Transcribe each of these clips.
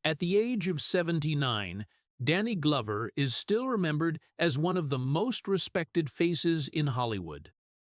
At the age of 79, Danny Glover is still remembered as one of the most respected faces in Hollywood.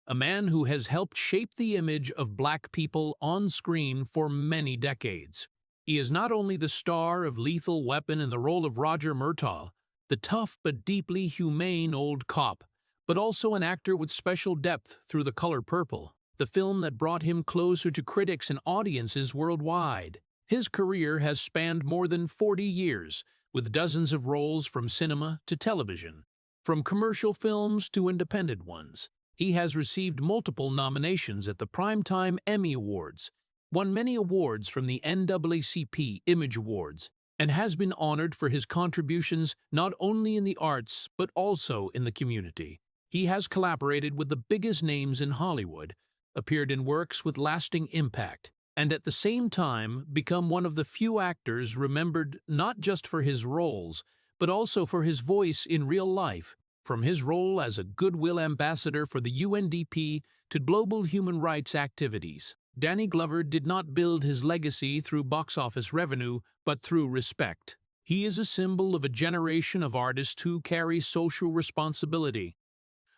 A man who has helped shape the image of black people on screen for many decades. He is not only the star of Lethal Weapon in the role of Roger Murtaugh, the tough but deeply humane old cop, but also an actor with special depth through The Color Purple, the film that brought him closer to critics and audiences worldwide. His career has spanned more than 40 years, with dozens of roles from cinema to television, from commercial films to independent ones. He has received multiple nominations at the Primetime Emmy Awards, won many awards from the NAACP Image Awards, and has been honored for his contributions not only in the arts but also in the community. He has collaborated with the biggest names in Hollywood, appeared in works with lasting impact, and at the same time become one of the few actors remembered not just for his roles, but also for his voice in real life, from his role as a goodwill ambassador for the UNDP to global human rights activities. Danny Glover did not build his legacy through box office revenue, but through respect. He is a symbol of a generation of artists who carry social responsibility.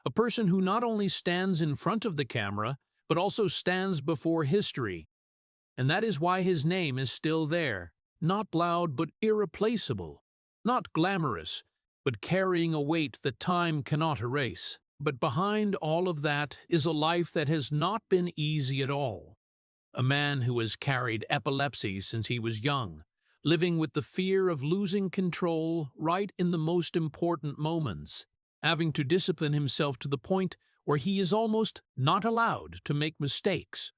A person who not only stands in front of the camera, but also stands before history. And that is why his name is still there. Not loud, but irreplaceable. Not glamorous, but carrying a weight that time cannot erase. But behind all of that is a life that has not been easy at all. A man who has carried epilepsy since he was young, living with the fear of losing control right in the most important moments, having to discipline himself to the point where he is almost not allowed to make mistakes.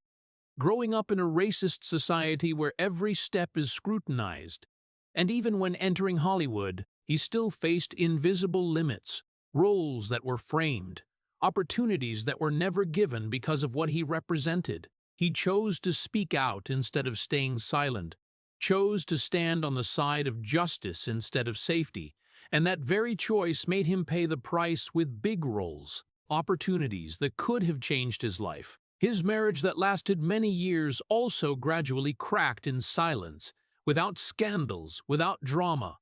Growing up in a racist society where every step is scrutinized, and even when entering Hollywood, he still faced invisible limits, roles that were framed, opportunities that were never given because of what he represented. He chose to speak out instead of staying silent, chose to stand on the side of justice instead of safety, and that very choice made him pay the price with big roles, opportunities that could have changed his life. His marriage that lasted many years also gradually cracked in silence, without scandals, without drama,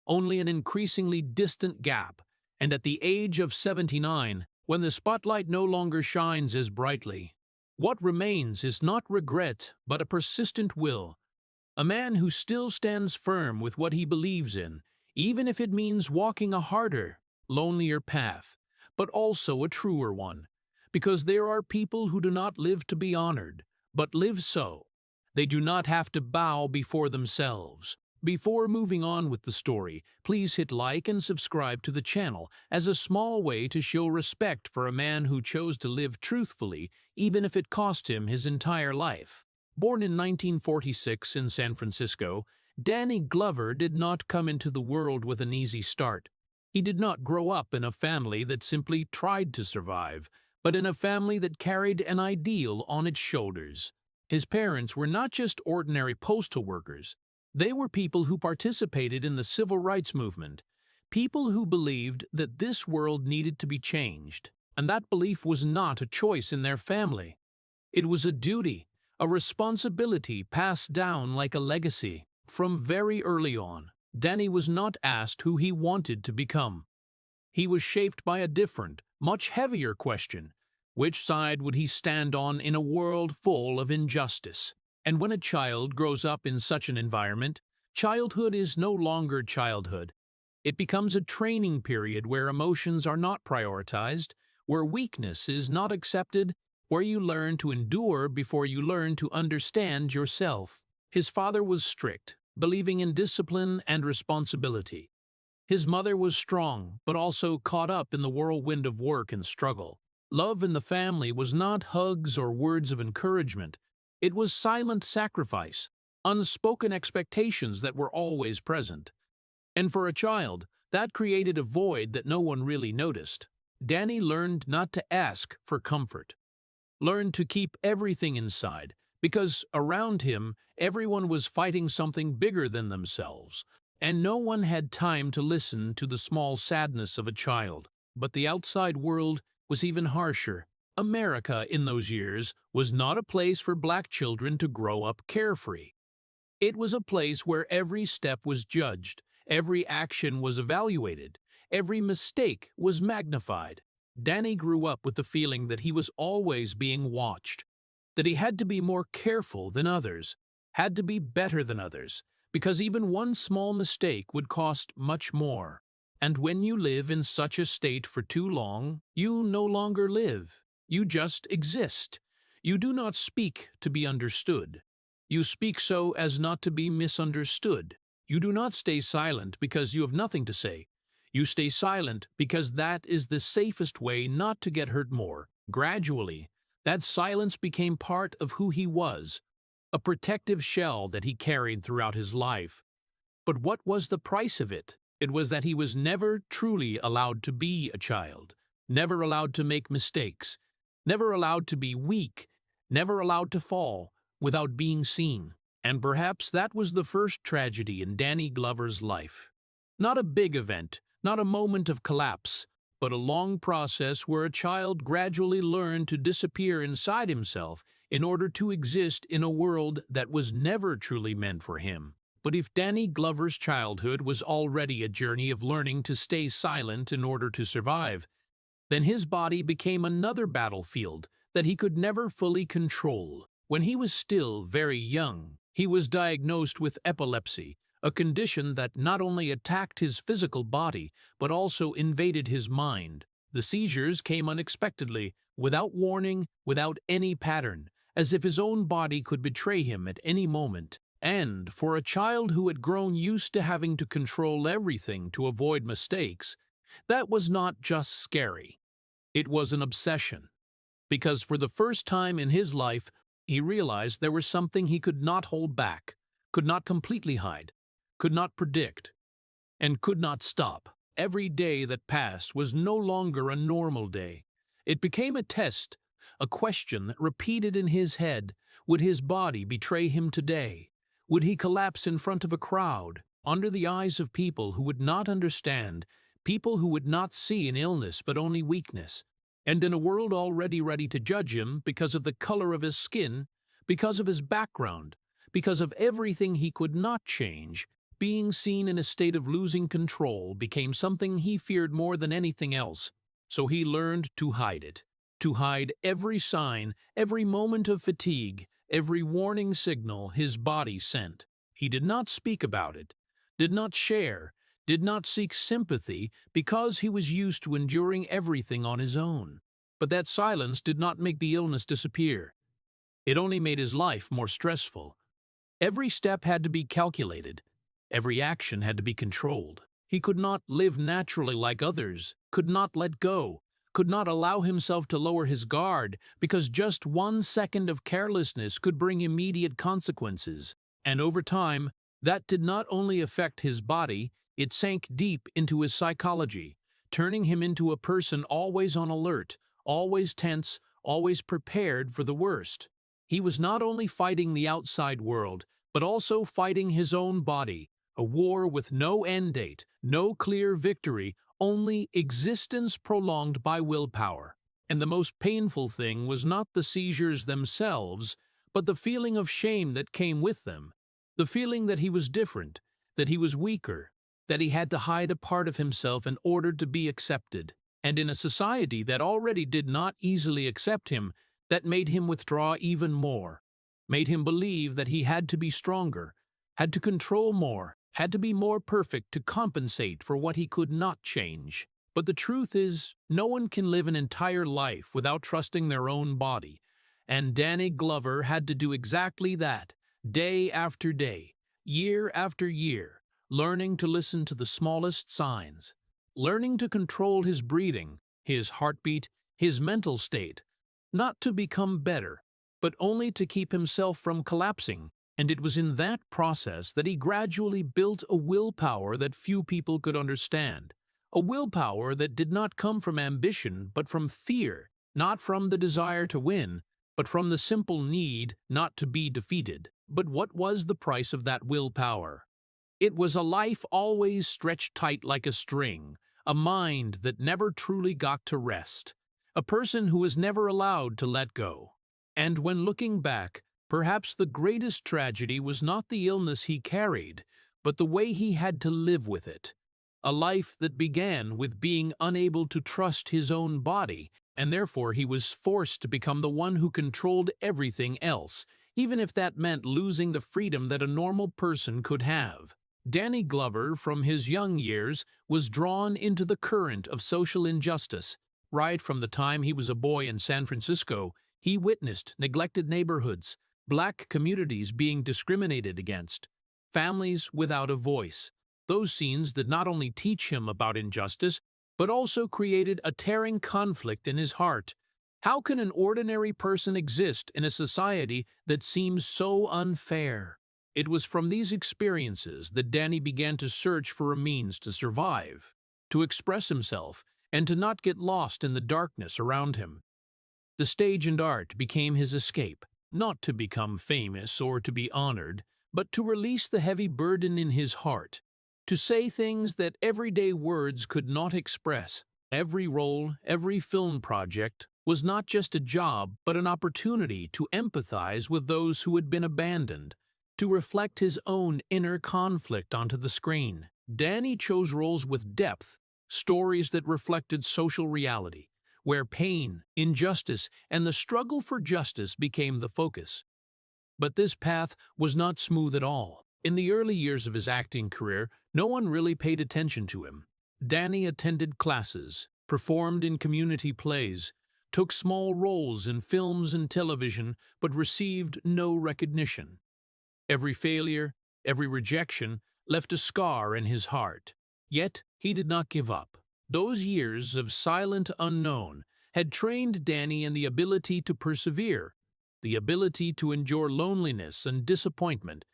only an increasingly distant gap. And at the age of 79, when the spotlight no longer shines as brightly, what remains is not regret, but a persistent will. A man who still stands firm with what he believes in, even if it means walking a harder, lonelier path, but also a truer one. Because there are people who do not live to be honored, but live so. They do not have to bow before themselves. Before moving on with the story, please hit like and subscribe to the channel as a small way to show respect for a man who chose to live truthfully, even if it cost him his entire life. Born in 1946 in San Francisco, Danny Glover did not come into the world with an easy start. He did not grow up in a family that simply tried to survive, but in a family that carried an ideal on its shoulders. His parents were not just ordinary postal workers. They were people who participated in the civil rights movement, people who believed that this world needed to be changed, and that belief was not a choice in their family. It was a duty, a responsibility passed down like a legacy. From very early on, Danny was not asked who he wanted to become. He was shaped by a different, much heavier question. Which side would he stand on in a world full of injustice? And when a child grows up in such an environment, childhood is no longer childhood. It becomes a training period where emotions are not prioritized, where weakness is not accepted, where you learn to endure before you learn to understand yourself. His father was strict, believing in discipline and responsibility. His mother was strong, but also caught up in the whirlwind of work and struggle. Love in the family was not hugs or words of encouragement. It was silent sacrifice, unspoken expectations that were always present. And for a child, that created a void that no one really noticed. Danny learned not to ask for comfort, learned to keep everything inside, because around him, everyone was fighting something bigger than themselves, and no one had time to listen to the small sadness of a child. But the outside world was even harsher. America in those years was not a place for black children to grow up carefree. It was a place where every step was judged, every action was evaluated, every mistake was magnified. Danny grew up with the feeling that he was always being watched, that he had to be more careful than others, had to be better than others, because even one small mistake would cost much more. And when you live in such a state for too long, you no longer live. You just exist. You do not speak to be understood. You speak so as not to be misunderstood. You do not stay silent because you have nothing to say. You stay silent because that is the safest way not to get hurt more. Gradually, that silence became part of who he was, a protective shell that he carried throughout his life. But what was the price of it? It was that he was never truly allowed to be a child, never allowed to make mistakes, never allowed to be weak, never allowed to fall without being seen. And perhaps that was the first tragedy in Danny Glover's life. Not a big event, not a moment of collapse, but a long process where a child gradually learned to disappear inside himself in order to exist in a world that was never truly meant for him. But if Danny Glover's childhood was already a journey of learning to stay silent in order to survive, then his body became another battlefield that he could never fully control. When he was still very young, he was diagnosed with epilepsy, a condition that not only attacked his physical body, but also invaded his mind. The seizures came unexpectedly, without warning, without any pattern, as if his own body could betray him at any moment. And for a child who had grown used to having to control everything to avoid mistakes, that was not just scary. It was an obsession. Because for the first time in his life, he realized there was something he could not hold back, could not completely hide, could not predict, and could not stop. Every day that passed was no longer a normal day. It became a test, a question that repeated in his head. Would his body betray him today? Would he collapse in front of a crowd, under the eyes of people who would not understand, people who would not see an illness but only weakness? And in a world already ready to judge him because of the color of his skin, because of his background, because of everything he could not change, being seen in a state of losing control became something he feared more than anything else. So he learned to hide it, to hide every sign, every moment of fatigue, every warning signal his body sent. He did not speak about it, did not share, did not seek sympathy because he was used to enduring everything on his own. But that silence did not make the illness disappear. It only made his life more stressful. Every step had to be calculated. Every action had to be controlled. He could not live naturally like others, could not let go, could not allow himself to lower his guard, because just 1 second of carelessness could bring immediate consequences. And over time, that did not only affect his body, it sank deep into his psychology, turning him into a person always on alert, always tense, always prepared for the worst. He was not only fighting the outside world, but also fighting his own body, a war with no end date, no clear victory, only existence prolonged by willpower. And the most painful thing was not the seizures themselves, but the feeling of shame that came with them, the feeling that he was different, that he was weaker, that he had to hide a part of himself in order to be accepted. And in a society that already did not easily accept him, that made him withdraw even more, made him believe that he had to be stronger, had to control more, had to be more perfect to compensate for what he could not change. But the truth is, no one can live an entire life without trusting their own body. And Danny Glover had to do exactly that, day after day, year after year, learning to listen to the smallest signs, learning to control his breathing, his heartbeat, his mental state, not to become better, but only to keep himself from collapsing. And it was in that process that he gradually built a willpower that few people could understand, a willpower that did not come from ambition but from fear, not from the desire to win, but from the simple need not to be defeated. But what was the price of that willpower? It was a life always stretched tight like a string, a mind that never truly got to rest, a person who was never allowed to let go. And when looking back, Perhaps the greatest tragedy was not the illness he carried, but the way he had to live with it. A life that began with being unable to trust his own body, and therefore he was forced to become the one who controlled everything else, even if that meant losing the freedom that a normal person could have. Danny Glover, from his young years, was drawn into the current of social injustice. Right from the time he was a boy in San Francisco, he witnessed neglected neighborhoods, black communities being discriminated against, families without a voice. Those scenes did not only teach him about injustice, but also created a tearing conflict in his heart. How can an ordinary person exist in a society that seems so unfair? It was from these experiences that Danny began to search for a means to survive, to express himself, and to not get lost in the darkness around him. The stage and art became his escape, not to become famous or to be honored, but to release the heavy burden in his heart, to say things that everyday words could not express. Every role, every film project was not just a job, but an opportunity to empathize with those who had been abandoned, to reflect his own inner conflict onto the screen. Danny chose roles with depth, stories that reflected social reality, where pain, injustice, and the struggle for justice became the focus. But this path was not smooth at all. In the early years of his acting career, no one really paid attention to him. Danny attended classes, performed in community plays, took small roles in films and television, but received no recognition. Every failure, every rejection left a scar in his heart. Yet he did not give up. Those years of silent unknown had trained Danny in the ability to persevere, the ability to endure loneliness and disappointment,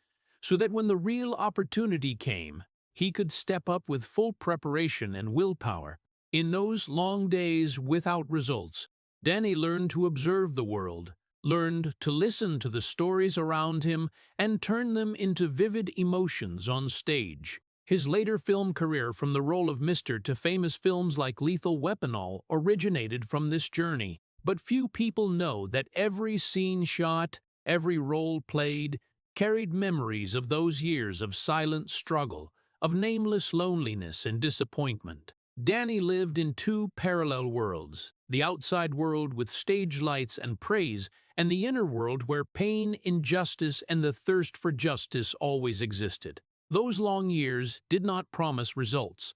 so that when the real opportunity came, he could step up with full preparation and willpower. In those long days without results, Danny learned to observe the world, learned to listen to the stories around him and turn them into vivid emotions on stage. His later film career, from the role of Mr. to famous films like Lethal Weapon, all originated from this journey. But few people know that every scene shot, every role played, carried memories of those years of silent struggle, of nameless loneliness and disappointment. Danny lived in two parallel worlds, the outside world with stage lights and praise, and the inner world where pain, injustice, and the thirst for justice always existed. Those long years did not promise results.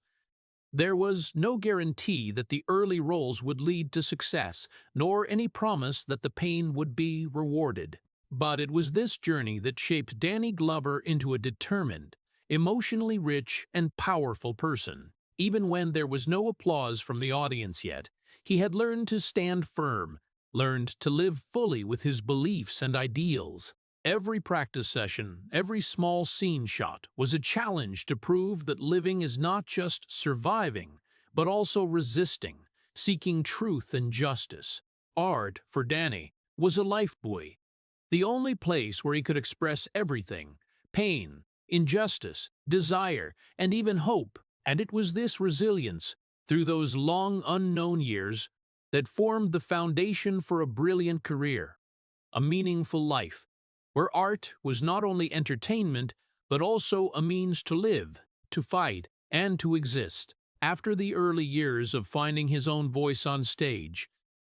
There was no guarantee that the early roles would lead to success, nor any promise that the pain would be rewarded. But it was this journey that shaped Danny Glover into a determined, emotionally rich, and powerful person. Even when there was no applause from the audience yet, he had learned to stand firm, learned to live fully with his beliefs and ideals. Every practice session, every small scene shot was a challenge to prove that living is not just surviving, but also resisting, seeking truth and justice. Art, for Danny, was a lifebuoy, the only place where he could express everything: pain, injustice, desire, and even hope. And it was this resilience, through those long unknown years, that formed the foundation for a brilliant career, a meaningful life, where art was not only entertainment, but also a means to live, to fight, and to exist. After the early years of finding his own voice on stage,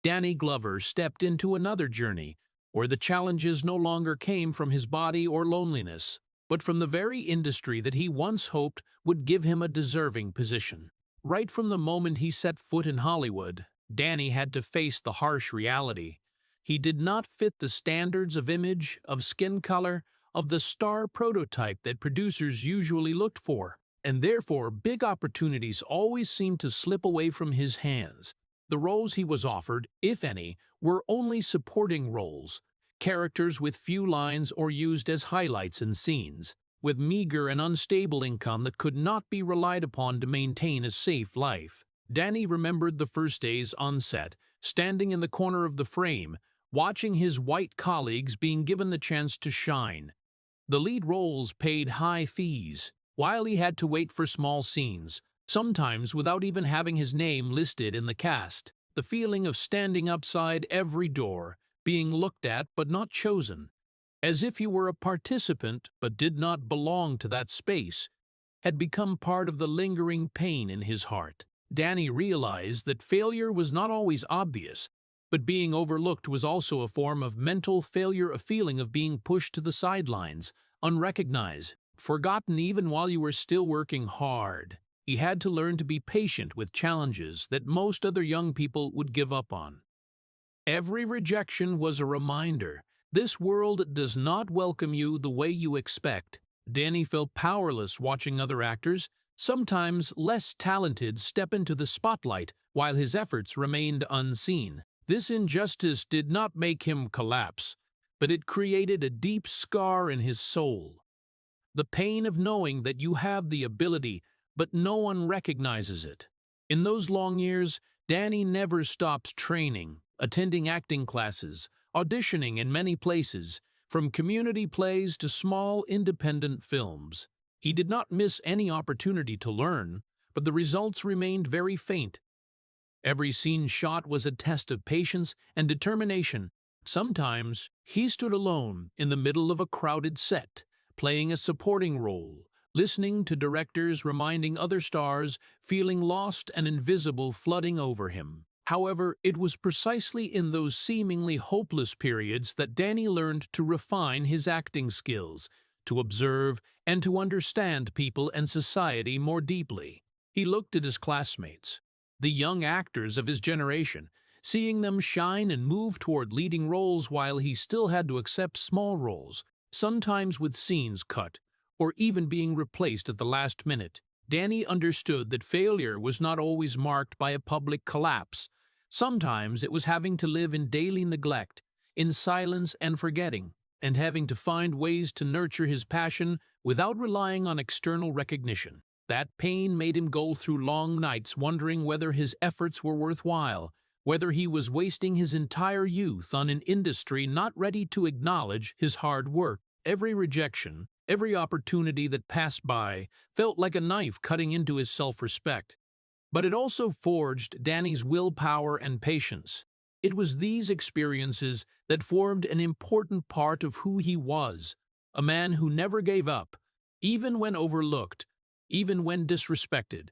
Danny Glover stepped into another journey, where the challenges no longer came from his body or loneliness, but from the very industry that he once hoped would give him a deserving position. Right from the moment he set foot in Hollywood, Danny had to face the harsh reality. He did not fit the standards of image, of skin color, of the star prototype that producers usually looked for, and therefore big opportunities always seemed to slip away from his hands. The roles he was offered, if any, were only supporting roles, characters with few lines or used as highlights in scenes, with meager and unstable income that could not be relied upon to maintain a safe life. Danny remembered the first days on set, standing in the corner of the frame, watching his white colleagues being given the chance to shine. The lead roles paid high fees, while he had to wait for small scenes, sometimes without even having his name listed in the cast. The feeling of standing outside every door, being looked at but not chosen, as if he were a participant but did not belong to that space, had become part of the lingering pain in his heart. Danny realized that failure was not always obvious, but being overlooked was also a form of mental failure, a feeling of being pushed to the sidelines, unrecognized, forgotten even while you were still working hard. He had to learn to be patient with challenges that most other young people would give up on. Every rejection was a reminder. This world does not welcome you the way you expect. Danny felt powerless watching other actors, sometimes less talented, step into the spotlight while his efforts remained unseen. This injustice did not make him collapse, but it created a deep scar in his soul. The pain of knowing that you have the ability, but no one recognizes it. In those long years, Danny never stopped training, attending acting classes, auditioning in many places, from community plays to small independent films. He did not miss any opportunity to learn, but the results remained very faint. Every scene shot was a test of patience and determination. Sometimes he stood alone in the middle of a crowded set, playing a supporting role, listening to directors reminding other stars, feeling lost and invisible flooding over him. However, it was precisely in those seemingly hopeless periods that Danny learned to refine his acting skills, to observe and to understand people and society more deeply. He looked at his classmates, the young actors of his generation, seeing them shine and move toward leading roles while he still had to accept small roles, sometimes with scenes cut, or even being replaced at the last minute. Danny understood that failure was not always marked by a public collapse. Sometimes it was having to live in daily neglect, in silence and forgetting, and having to find ways to nurture his passion without relying on external recognition. That pain made him go through long nights wondering whether his efforts were worthwhile, whether he was wasting his entire youth on an industry not ready to acknowledge his hard work. Every rejection, every opportunity that passed by, felt like a knife cutting into his self-respect. But it also forged Danny's willpower and patience. It was these experiences that formed an important part of who he was, a man who never gave up, even when overlooked, even when disrespected,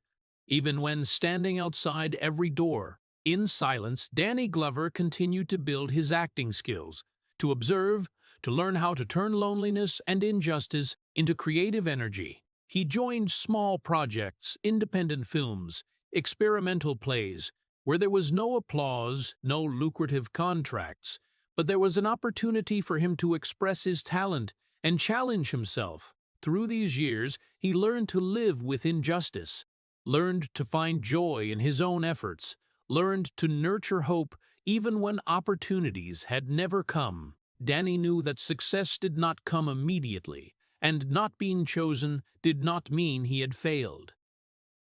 even when standing outside every door. In silence, Danny Glover continued to build his acting skills, to observe, to learn how to turn loneliness and injustice into creative energy. He joined small projects, independent films, experimental plays, where there was no applause, no lucrative contracts, but there was an opportunity for him to express his talent and challenge himself. Through these years, he learned to live with injustice, learned to find joy in his own efforts, learned to nurture hope even when opportunities had never come. Danny knew that success did not come immediately, and not being chosen did not mean he had failed.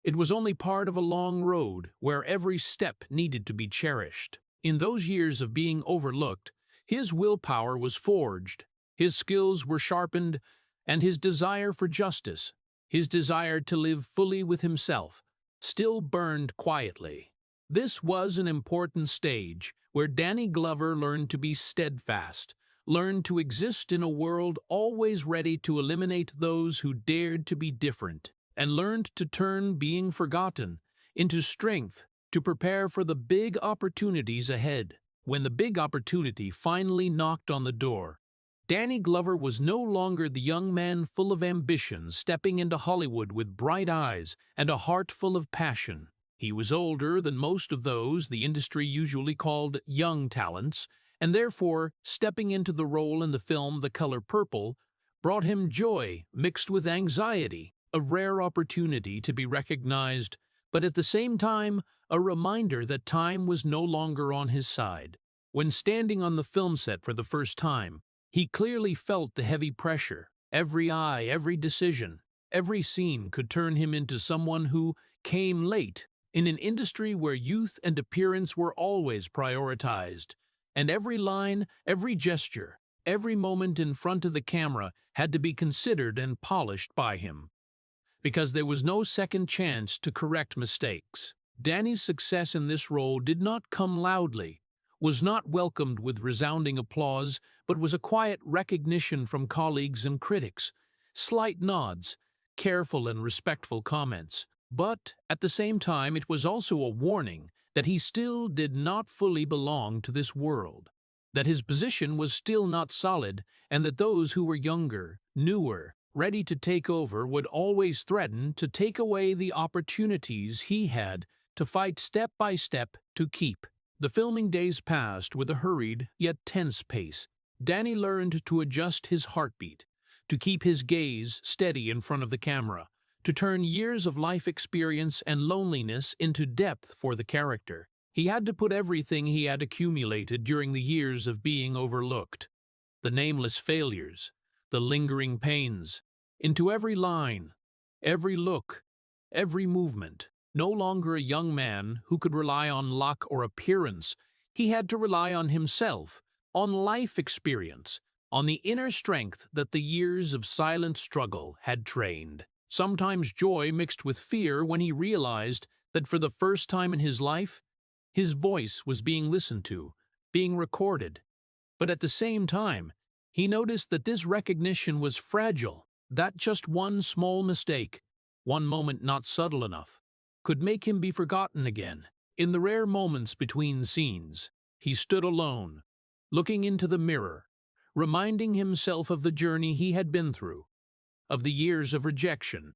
It was only part of a long road where every step needed to be cherished. In those years of being overlooked, his willpower was forged, his skills were sharpened, and his desire for justice, his desire to live fully with himself, still burned quietly. This was an important stage where Danny Glover learned to be steadfast, learned to exist in a world always ready to eliminate those who dared to be different, and learned to turn being forgotten into strength to prepare for the big opportunities ahead. When the big opportunity finally knocked on the door, Danny Glover was no longer the young man full of ambition stepping into Hollywood with bright eyes and a heart full of passion. He was older than most of those the industry usually called young talents, and therefore stepping into the role in the film The Color Purple brought him joy mixed with anxiety, a rare opportunity to be recognized, but at the same time a reminder that time was no longer on his side. When standing on the film set for the first time, he clearly felt the heavy pressure. Every eye, every decision, every scene could turn him into someone who came late in an industry where youth and appearance were always prioritized. And every line, every gesture, every moment in front of the camera had to be considered and polished by him, because there was no second chance to correct mistakes. Danny's success in this role did not come loudly. was not welcomed with resounding applause, but was a quiet recognition from colleagues and critics, slight nods, careful and respectful comments. But, at the same time, it was also a warning that he still did not fully belong to this world, that his position was still not solid, and that those who were younger, newer, ready to take over would always threaten to take away the opportunities he had to fight step by step to keep. The filming days passed with a hurried yet tense pace. Danny learned to adjust his heartbeat, to keep his gaze steady in front of the camera, to turn years of life experience and loneliness into depth for the character. He had to put everything he had accumulated during the years of being overlooked, the nameless failures, the lingering pains, into every line, every look, every movement. No longer a young man who could rely on luck or appearance, he had to rely on himself, on life experience, on the inner strength that the years of silent struggle had trained. Sometimes joy mixed with fear when he realized that for the first time in his life, his voice was being listened to, being recorded. But at the same time, he noticed that this recognition was fragile, that just one small mistake, one moment not subtle enough, could make him be forgotten again. In the rare moments between scenes, he stood alone, looking into the mirror, reminding himself of the journey he had been through, of the years of rejection,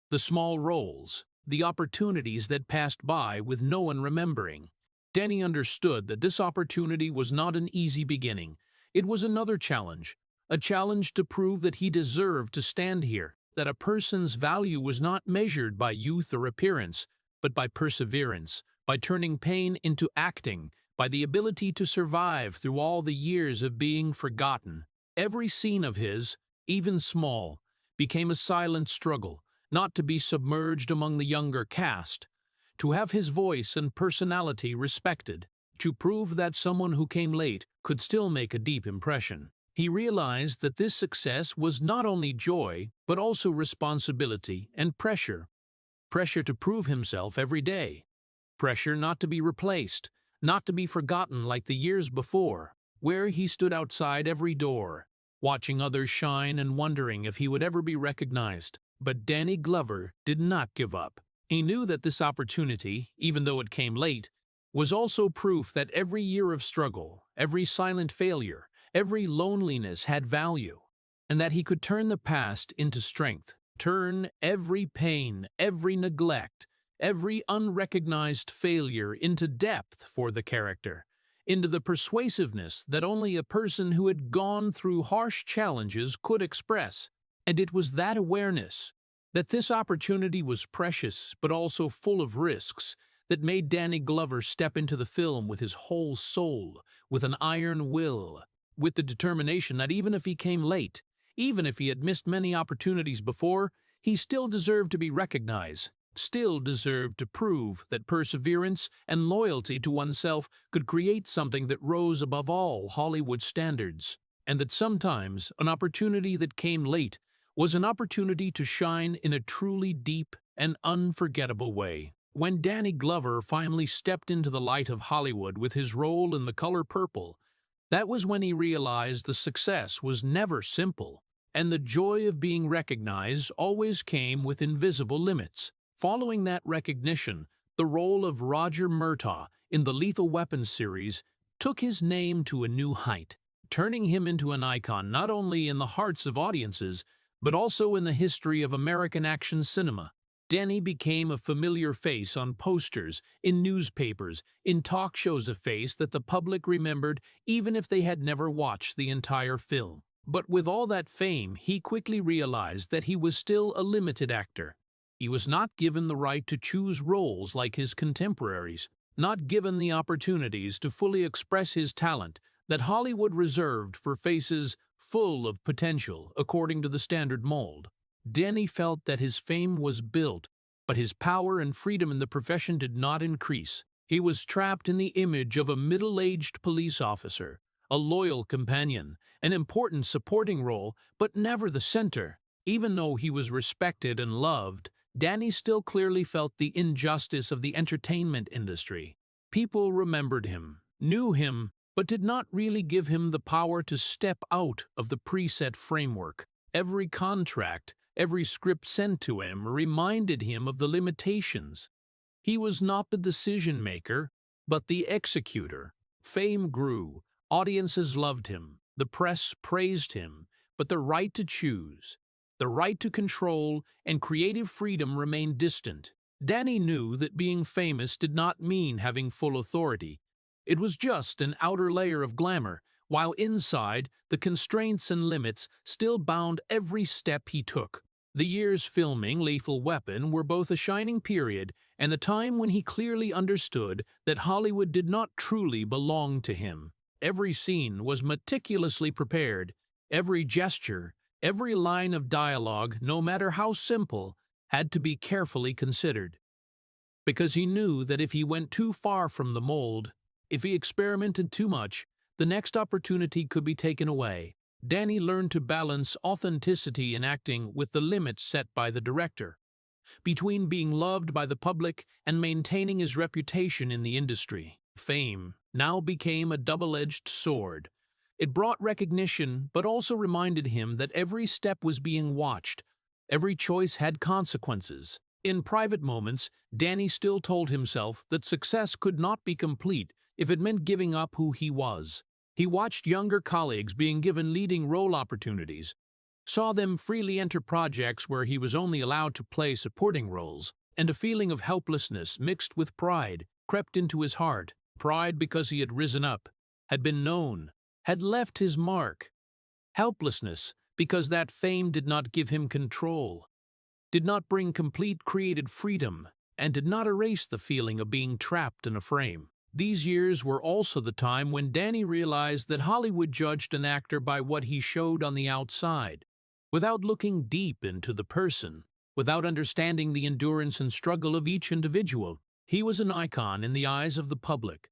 the small roles, the opportunities that passed by with no one remembering. Danny understood that this opportunity was not an easy beginning. It was another challenge, a challenge to prove that he deserved to stand here, that a person's value was not measured by youth or appearance, but by perseverance, by turning pain into acting, by the ability to survive through all the years of being forgotten. Every scene of his, even small, became a silent struggle, not to be submerged among the younger cast, to have his voice and personality respected, to prove that someone who came late could still make a deep impression. He realized that this success was not only joy, but also responsibility and pressure. Pressure to prove himself every day. Pressure not to be replaced, not to be forgotten like the years before, where he stood outside every door, watching others shine and wondering if he would ever be recognized. But Danny Glover did not give up. He knew that this opportunity, even though it came late, was also proof that every year of struggle, every silent failure, every loneliness had value, and that he could turn the past into strength, turn every pain, every neglect, every unrecognized failure into depth for the character, into the persuasiveness that only a person who had gone through harsh challenges could express. And it was that awareness, that this opportunity was precious but also full of risks, that made Danny Glover step into the film with his whole soul, with an iron will, with the determination that even if he came late, even if he had missed many opportunities before, he still deserved to be recognized, still deserved to prove that perseverance and loyalty to oneself could create something that rose above all Hollywood standards, and that sometimes an opportunity that came late was an opportunity to shine in a truly deep and unforgettable way. When Danny Glover finally stepped into the light of Hollywood with his role in The Color Purple, that was when he realized the success was never simple, and the joy of being recognized always came with invisible limits. Following that recognition, the role of Roger Murtaugh in the Lethal Weapon series took his name to a new height, turning him into an icon not only in the hearts of audiences, but also in the history of American action cinema. Danny became a familiar face on posters, in newspapers, in talk shows, a face that the public remembered even if they had never watched the entire film. But with all that fame, he quickly realized that he was still a limited actor. He was not given the right to choose roles like his contemporaries, not given the opportunities to fully express his talent that Hollywood reserved for faces full of potential according to the standard mold. Danny felt that his fame was built, but his power and freedom in the profession did not increase. He was trapped in the image of a middle-aged police officer, a loyal companion, an important supporting role, but never the center. Even though he was respected and loved, Danny still clearly felt the injustice of the entertainment industry. People remembered him, knew him, but did not really give him the power to step out of the preset framework. Every contract, every script sent to him reminded him of the limitations. He was not the decision maker, but the executor. Fame grew, audiences loved him, the press praised him, but the right to choose, the right to control, and creative freedom remained distant. Danny knew that being famous did not mean having full authority. It was just an outer layer of glamour, while inside, the constraints and limits still bound every step he took. The years filming Lethal Weapon were both a shining period and the time when he clearly understood that Hollywood did not truly belong to him. Every scene was meticulously prepared, every gesture, every line of dialogue, no matter how simple, had to be carefully considered. Because he knew that if he went too far from the mold, if he experimented too much, the next opportunity could be taken away. Danny learned to balance authenticity in acting with the limits set by the director, between being loved by the public and maintaining his reputation in the industry. Fame now became a double-edged sword. It brought recognition, but also reminded him that every step was being watched. Every choice had consequences. In private moments, Danny still told himself that success could not be complete if it meant giving up who he was. He watched younger colleagues being given leading role opportunities, saw them freely enter projects where he was only allowed to play supporting roles, and a feeling of helplessness mixed with pride crept into his heart. Pride because he had risen up, had been known, had left his mark. Helplessness because that fame did not give him control, did not bring complete creative freedom, and did not erase the feeling of being trapped in a frame. These years were also the time when Danny realized that Hollywood judged an actor by what he showed on the outside, without looking deep into the person, without understanding the endurance and struggle of each individual. He was an icon in the eyes of the public,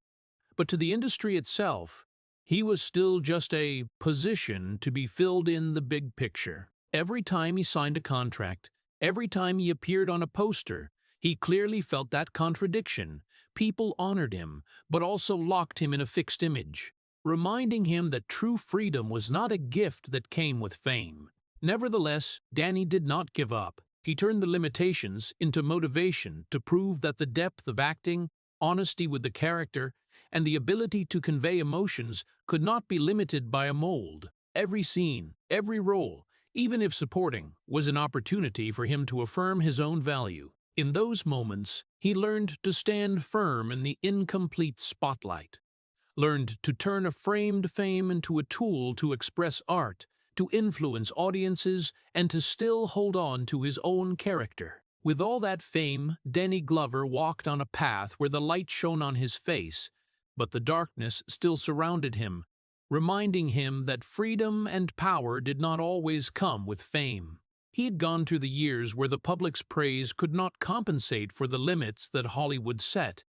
but to the industry itself, he was still just a position to be filled in the big picture. Every time he signed a contract, every time he appeared on a poster, he clearly felt that contradiction. People honored him, but also locked him in a fixed image, reminding him that true freedom was not a gift that came with fame. Nevertheless, Danny did not give up. He turned the limitations into motivation to prove that the depth of acting, honesty with the character, and the ability to convey emotions could not be limited by a mold. Every scene, every role, even if supporting, was an opportunity for him to affirm his own value. In those moments, he learned to stand firm in the incomplete spotlight, learned to turn a framed fame into a tool to express art, to influence audiences, and to still hold on to his own character. With all that fame, Danny Glover walked on a path where the light shone on his face, but the darkness still surrounded him, reminding him that freedom and power did not always come with fame. He had gone through the years where the public's praise could not compensate for the limits that Hollywood set,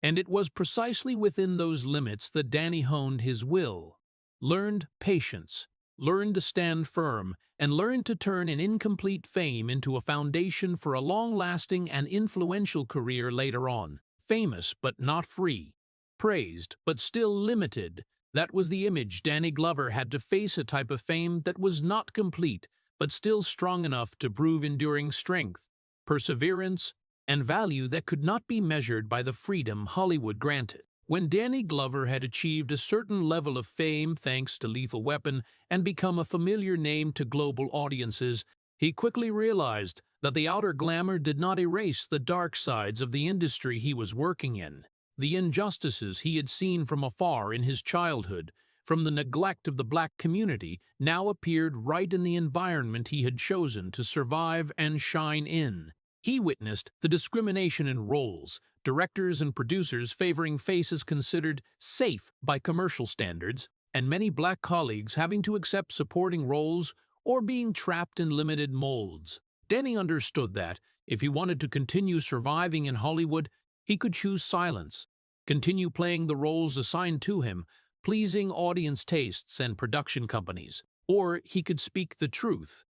and it was precisely within those limits that Danny honed his will, learned patience, learned to stand firm, and learned to turn an incomplete fame into a foundation for a long-lasting and influential career later on. Famous but not free, praised but still limited, that was the image Danny Glover had to face, a type of fame that was not complete, but still strong enough to prove enduring strength, perseverance, and value that could not be measured by the freedom Hollywood granted. When Danny Glover had achieved a certain level of fame thanks to Lethal Weapon and become a familiar name to global audiences, he quickly realized that the outer glamour did not erase the dark sides of the industry he was working in. The injustices he had seen from afar in his childhood, from the neglect of the black community, now appeared right in the environment he had chosen to survive and shine in. He witnessed the discrimination in roles, directors and producers favoring faces considered safe by commercial standards, and many black colleagues having to accept supporting roles or being trapped in limited molds. Danny understood that, if he wanted to continue surviving in Hollywood, he could choose silence, continue playing the roles assigned to him, pleasing audience tastes and production companies, or he could speak the truth,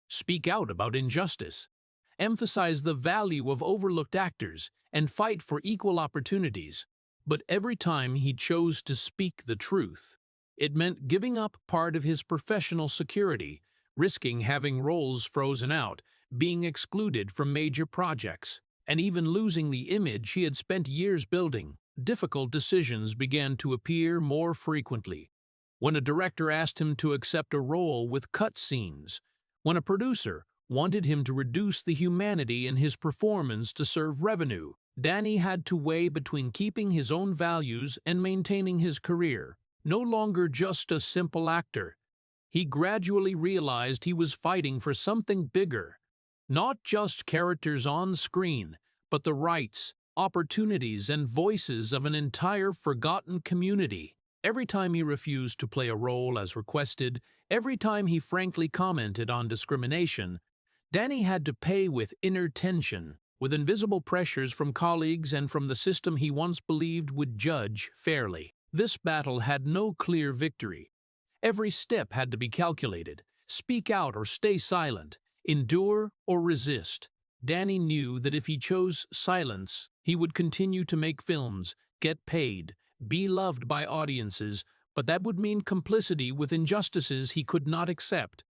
speak out about injustice, emphasize the value of overlooked actors, and fight for equal opportunities. But every time he chose to speak the truth, it meant giving up part of his professional security, risking having roles frozen out, being excluded from major projects, and even losing the image he had spent years building. Difficult decisions began to appear more frequently. When a director asked him to accept a role with cut scenes, when a producer wanted him to reduce the humanity in his performance to serve revenue, Danny had to weigh between keeping his own values and maintaining his career. No longer just a simple actor, he gradually realized he was fighting for something bigger. Not just characters on screen, but the rights, opportunities, and voices of an entire forgotten community. Every time he refused to play a role as requested, every time he frankly commented on discrimination, Danny had to pay with inner tension, with invisible pressures from colleagues and from the system he once believed would judge fairly. This battle had no clear victory. Every step had to be calculated. Speak out or stay silent. Endure or resist. Danny knew that if he chose silence, he would continue to make films, get paid, be loved by audiences, but that would mean complicity with injustices he could not accept.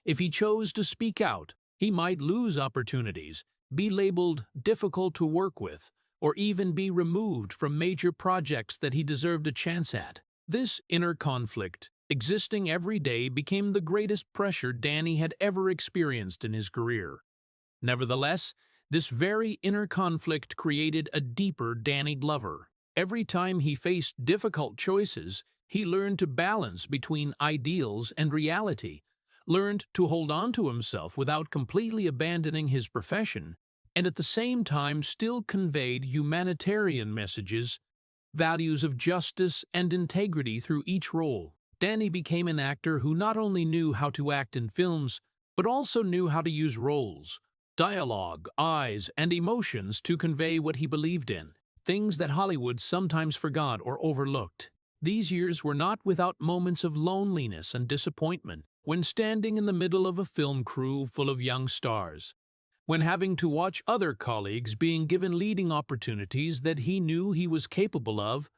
If he chose to speak out, he might lose opportunities, be labeled difficult to work with, or even be removed from major projects that he deserved a chance at. This inner conflict, existing every day, became the greatest pressure Danny had ever experienced in his career. Nevertheless, this very inner conflict created a deeper Danny Glover. Every time he faced difficult choices, he learned to balance between ideals and reality, learned to hold on to himself without completely abandoning his profession, and at the same time still conveyed humanitarian messages, values of justice and integrity through each role. Danny became an actor who not only knew how to act in films, but also knew how to use roles, dialogue, eyes, and emotions to convey what he believed in, things that Hollywood sometimes forgot or overlooked. These years were not without moments of loneliness and disappointment, when standing in the middle of a film crew full of young stars, when having to watch other colleagues being given leading opportunities that he knew he was capable of,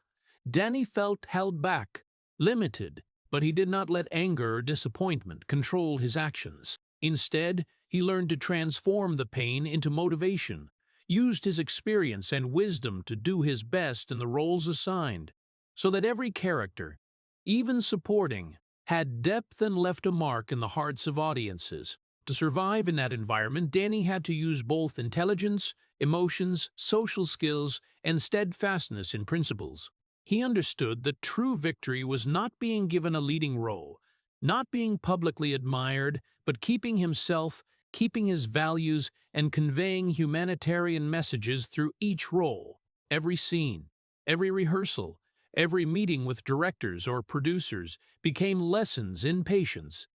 Danny felt held back, limited, but he did not let anger or disappointment control his actions. Instead, he learned to transform the pain into motivation, used his experience and wisdom to do his best in the roles assigned, so that every character, even supporting, had depth and left a mark in the hearts of audiences. To survive in that environment, Danny had to use both intelligence, emotions, social skills, and steadfastness in principles. He understood that true victory was not being given a leading role, not being publicly admired, but keeping himself, keeping his values, and conveying humanitarian messages through each role. Every scene, every rehearsal, every meeting with directors or producers became lessons in patience,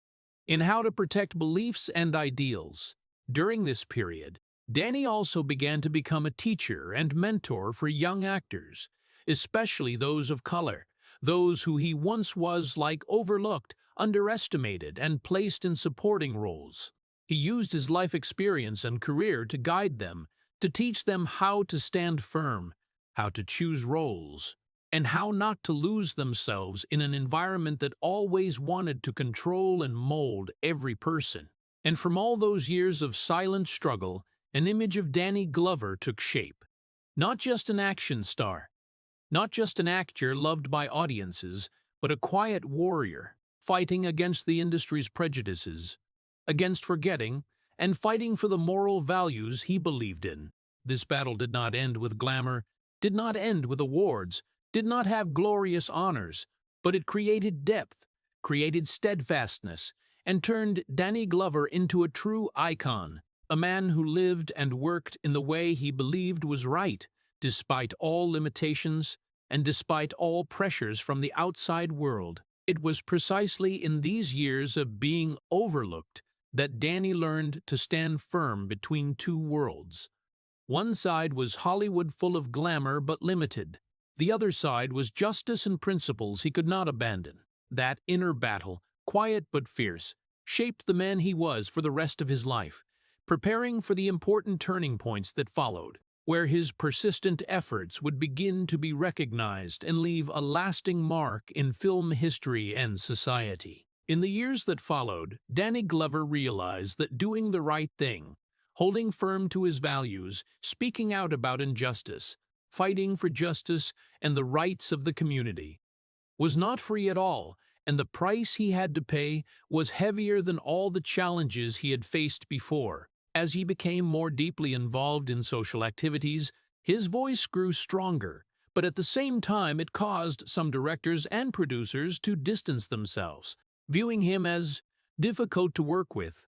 in how to protect beliefs and ideals. During this period, Danny also began to become a teacher and mentor for young actors, especially those of color, those who he once was overlooked, underestimated, and placed in supporting roles. He used his life experience and career to guide them, to teach them how to stand firm, how to choose roles, and how not to lose themselves in an environment that always wanted to control and mold every person. And from all those years of silent struggle, an image of Danny Glover took shape. Not just an action star, not just an actor loved by audiences, but a quiet warrior, fighting against the industry's prejudices, against forgetting, and fighting for the moral values he believed in. This battle did not end with glamour, did not end with awards, did not have glorious honors, but it created depth, created steadfastness, and turned Danny Glover into a true icon, a man who lived and worked in the way he believed was right, despite all limitations and despite all pressures from the outside world. It was precisely in these years of being overlooked that Danny learned to stand firm between two worlds. One side was Hollywood full of glamour but limited. The other side was justice and principles he could not abandon. That inner battle, quiet but fierce, shaped the man he was for the rest of his life, preparing for the important turning points that followed. where his persistent efforts would begin to be recognized and leave a lasting mark in film history and society. In the years that followed, Danny Glover realized that doing the right thing, holding firm to his values, speaking out about injustice, fighting for justice and the rights of the community, was not free at all, and the price he had to pay was heavier than all the challenges he had faced before. As he became more deeply involved in social activities, his voice grew stronger, but at the same time it caused some directors and producers to distance themselves, viewing him as difficult to work with.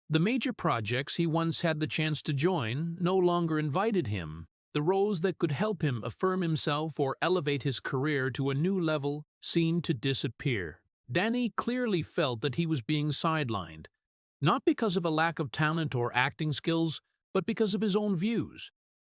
The major projects he once had the chance to join no longer invited him. The roles that could help him affirm himself or elevate his career to a new level seemed to disappear. Danny clearly felt that he was being sidelined, not because of a lack of talent or acting skills, but because of his own views,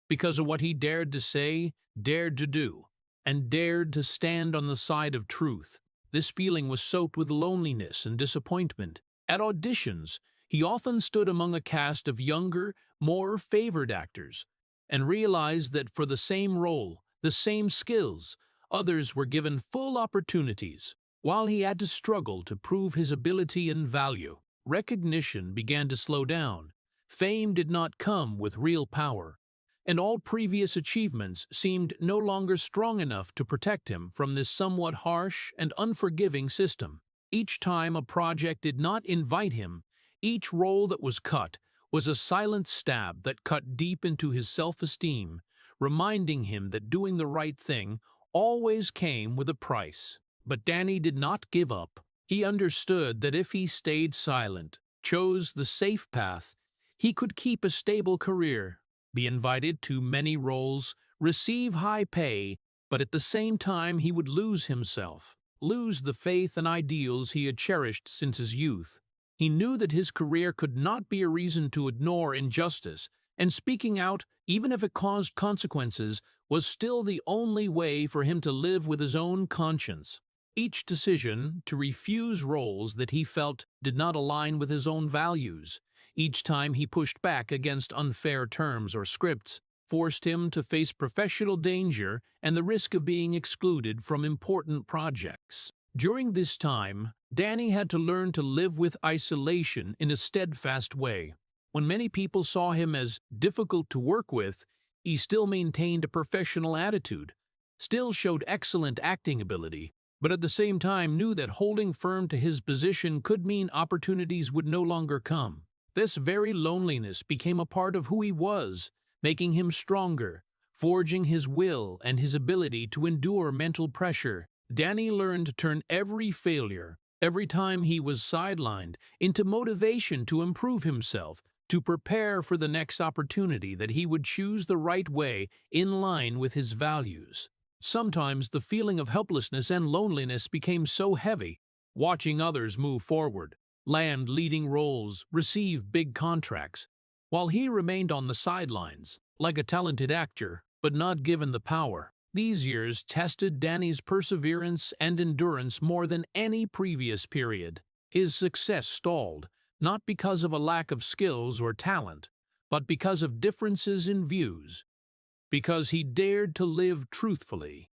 because of what he dared to say, dared to do, and dared to stand on the side of truth. This feeling was soaked with loneliness and disappointment. At auditions, he often stood among a cast of younger, more favored actors, and realized that for the same role, the same skills, others were given full opportunities, while he had to struggle to prove his ability and value. Recognition began to slow down. Fame did not come with real power, and all previous achievements seemed no longer strong enough to protect him from this somewhat harsh and unforgiving system. Each time a project did not invite him, each role that was cut was a silent stab that cut deep into his self-esteem, reminding him that doing the right thing always came with a price. But Danny did not give up. He understood that if he stayed silent, chose the safe path, he could keep a stable career, be invited to many roles, receive high pay, but at the same time he would lose himself, lose the faith and ideals he had cherished since his youth. He knew that his career could not be a reason to ignore injustice, and speaking out, even if it caused consequences, was still the only way for him to live with his own conscience. Each decision to refuse roles that he felt did not align with his own values, each time he pushed back against unfair terms or scripts, forced him to face professional danger and the risk of being excluded from important projects. During this time, Danny had to learn to live with isolation in a steadfast way. When many people saw him as difficult to work with, he still maintained a professional attitude, still showed excellent acting ability, but at the same time knew that holding firm to his position could mean opportunities would no longer come. This very loneliness became a part of who he was, making him stronger, forging his will and his ability to endure mental pressure. Danny learned to turn every failure, every time he was sidelined, into motivation to improve himself, to prepare for the next opportunity that he would choose the right way in line with his values. Sometimes the feeling of helplessness and loneliness became so heavy, watching others move forward, land leading roles, receive big contracts, while he remained on the sidelines, like a talented actor, but not given the power. These years tested Danny's perseverance and endurance more than any previous period. His success stalled, not because of a lack of skills or talent, but because of differences in views. Because he dared to live truthfully,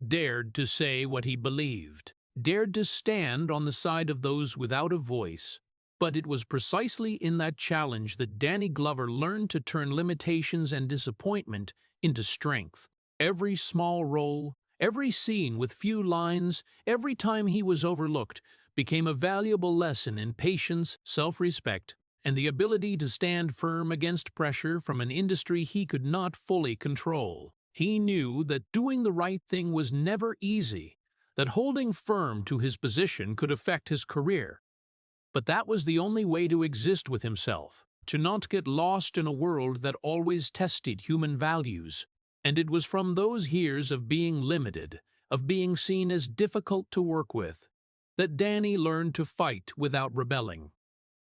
dared to say what he believed, dared to stand on the side of those without a voice. But it was precisely in that challenge that Danny Glover learned to turn limitations and disappointment into strength. Every small role, every scene with few lines, every time he was overlooked, became a valuable lesson in patience, self-respect, and the ability to stand firm against pressure from an industry he could not fully control. He knew that doing the right thing was never easy, that holding firm to his position could affect his career. But that was the only way to exist with himself, to not get lost in a world that always tested human values. And it was from those years of being limited, of being seen as difficult to work with, that Danny learned to fight without rebelling,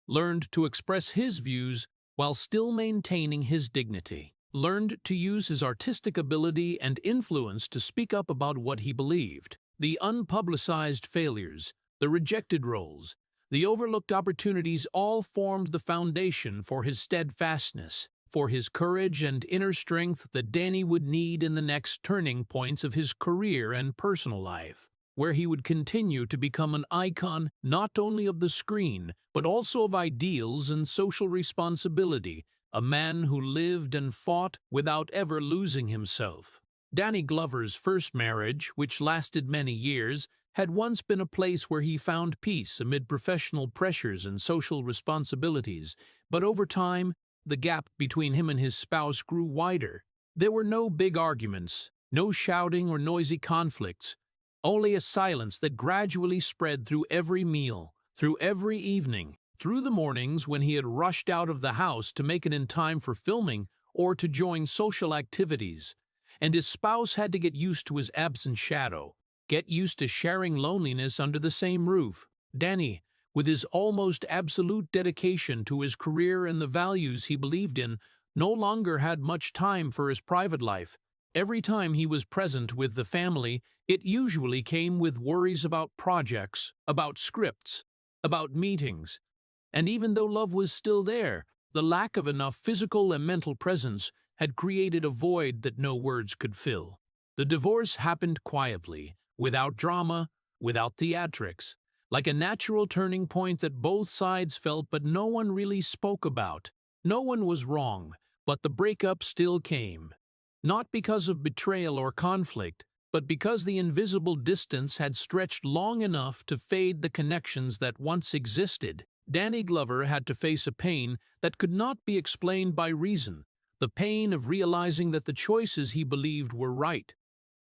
learned to express his views while still maintaining his dignity, learned to use his artistic ability and influence to speak up about what he believed. The unpublicized failures, the rejected roles, the overlooked opportunities all formed the foundation for his steadfastness. for his courage and inner strength that Danny would need in the next turning points of his career and personal life, where he would continue to become an icon not only of the screen, but also of ideals and social responsibility, a man who lived and fought without ever losing himself. Danny Glover's first marriage, which lasted many years, had once been a place where he found peace amid professional pressures and social responsibilities, but over time, the gap between him and his spouse grew wider. There were no big arguments, no shouting or noisy conflicts, only a silence that gradually spread through every meal, through every evening, through the mornings when he had rushed out of the house to make it in time for filming or to join social activities, and his spouse had to get used to his absent shadow, get used to sharing loneliness under the same roof. Danny, with his almost absolute dedication to his career and the values he believed in, no longer had much time for his private life. Every time he was present with the family, it usually came with worries about projects, about scripts, about meetings. And even though love was still there, the lack of enough physical and mental presence had created a void that no words could fill. The divorce happened quietly, without drama, without theatrics, like a natural turning point that both sides felt but no one really spoke about. No one was wrong, but the breakup still came. Not because of betrayal or conflict, but because the invisible distance had stretched long enough to fade the connections that once existed. Danny Glover had to face a pain that could not be explained by reason, the pain of realizing that the choices he believed were right,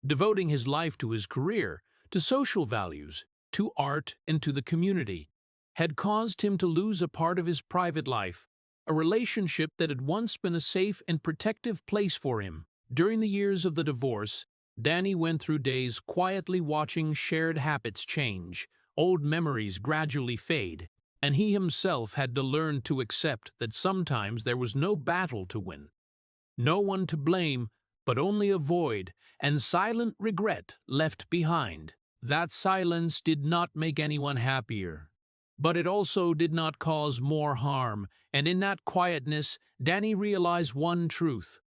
devoting his life to his career, to social values, to art, and to the community, had caused him to lose a part of his private life, a relationship that had once been a safe and protective place for him. During the years of the divorce, Danny went through days quietly watching shared habits change, old memories gradually fade, and he himself had to learn to accept that sometimes there was no battle to win, no one to blame, but only a void and silent regret left behind. That silence did not make anyone happier, but it also did not cause more harm, and in that quietness, Danny realized one truth.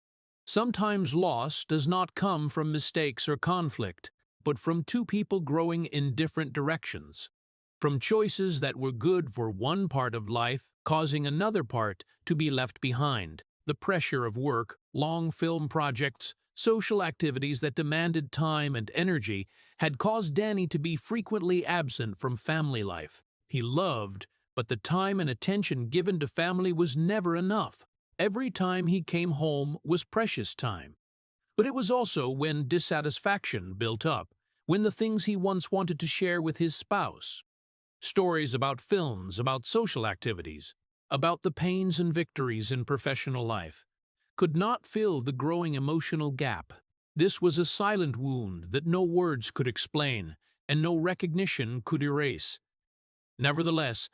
Sometimes loss does not come from mistakes or conflict, but from two people growing in different directions, from choices that were good for one part of life causing another part to be left behind. The pressure of work, long film projects, social activities that demanded time and energy had caused Danny to be frequently absent from family life. He loved, but the time and attention given to family was never enough. Every time he came home was precious time. But it was also when dissatisfaction built up, when the things he once wanted to share with his spouse, stories about films, about social activities, about the pains and victories in professional life, could not fill the growing emotional gap. This was a silent wound that no words could explain and no recognition could erase. Nevertheless,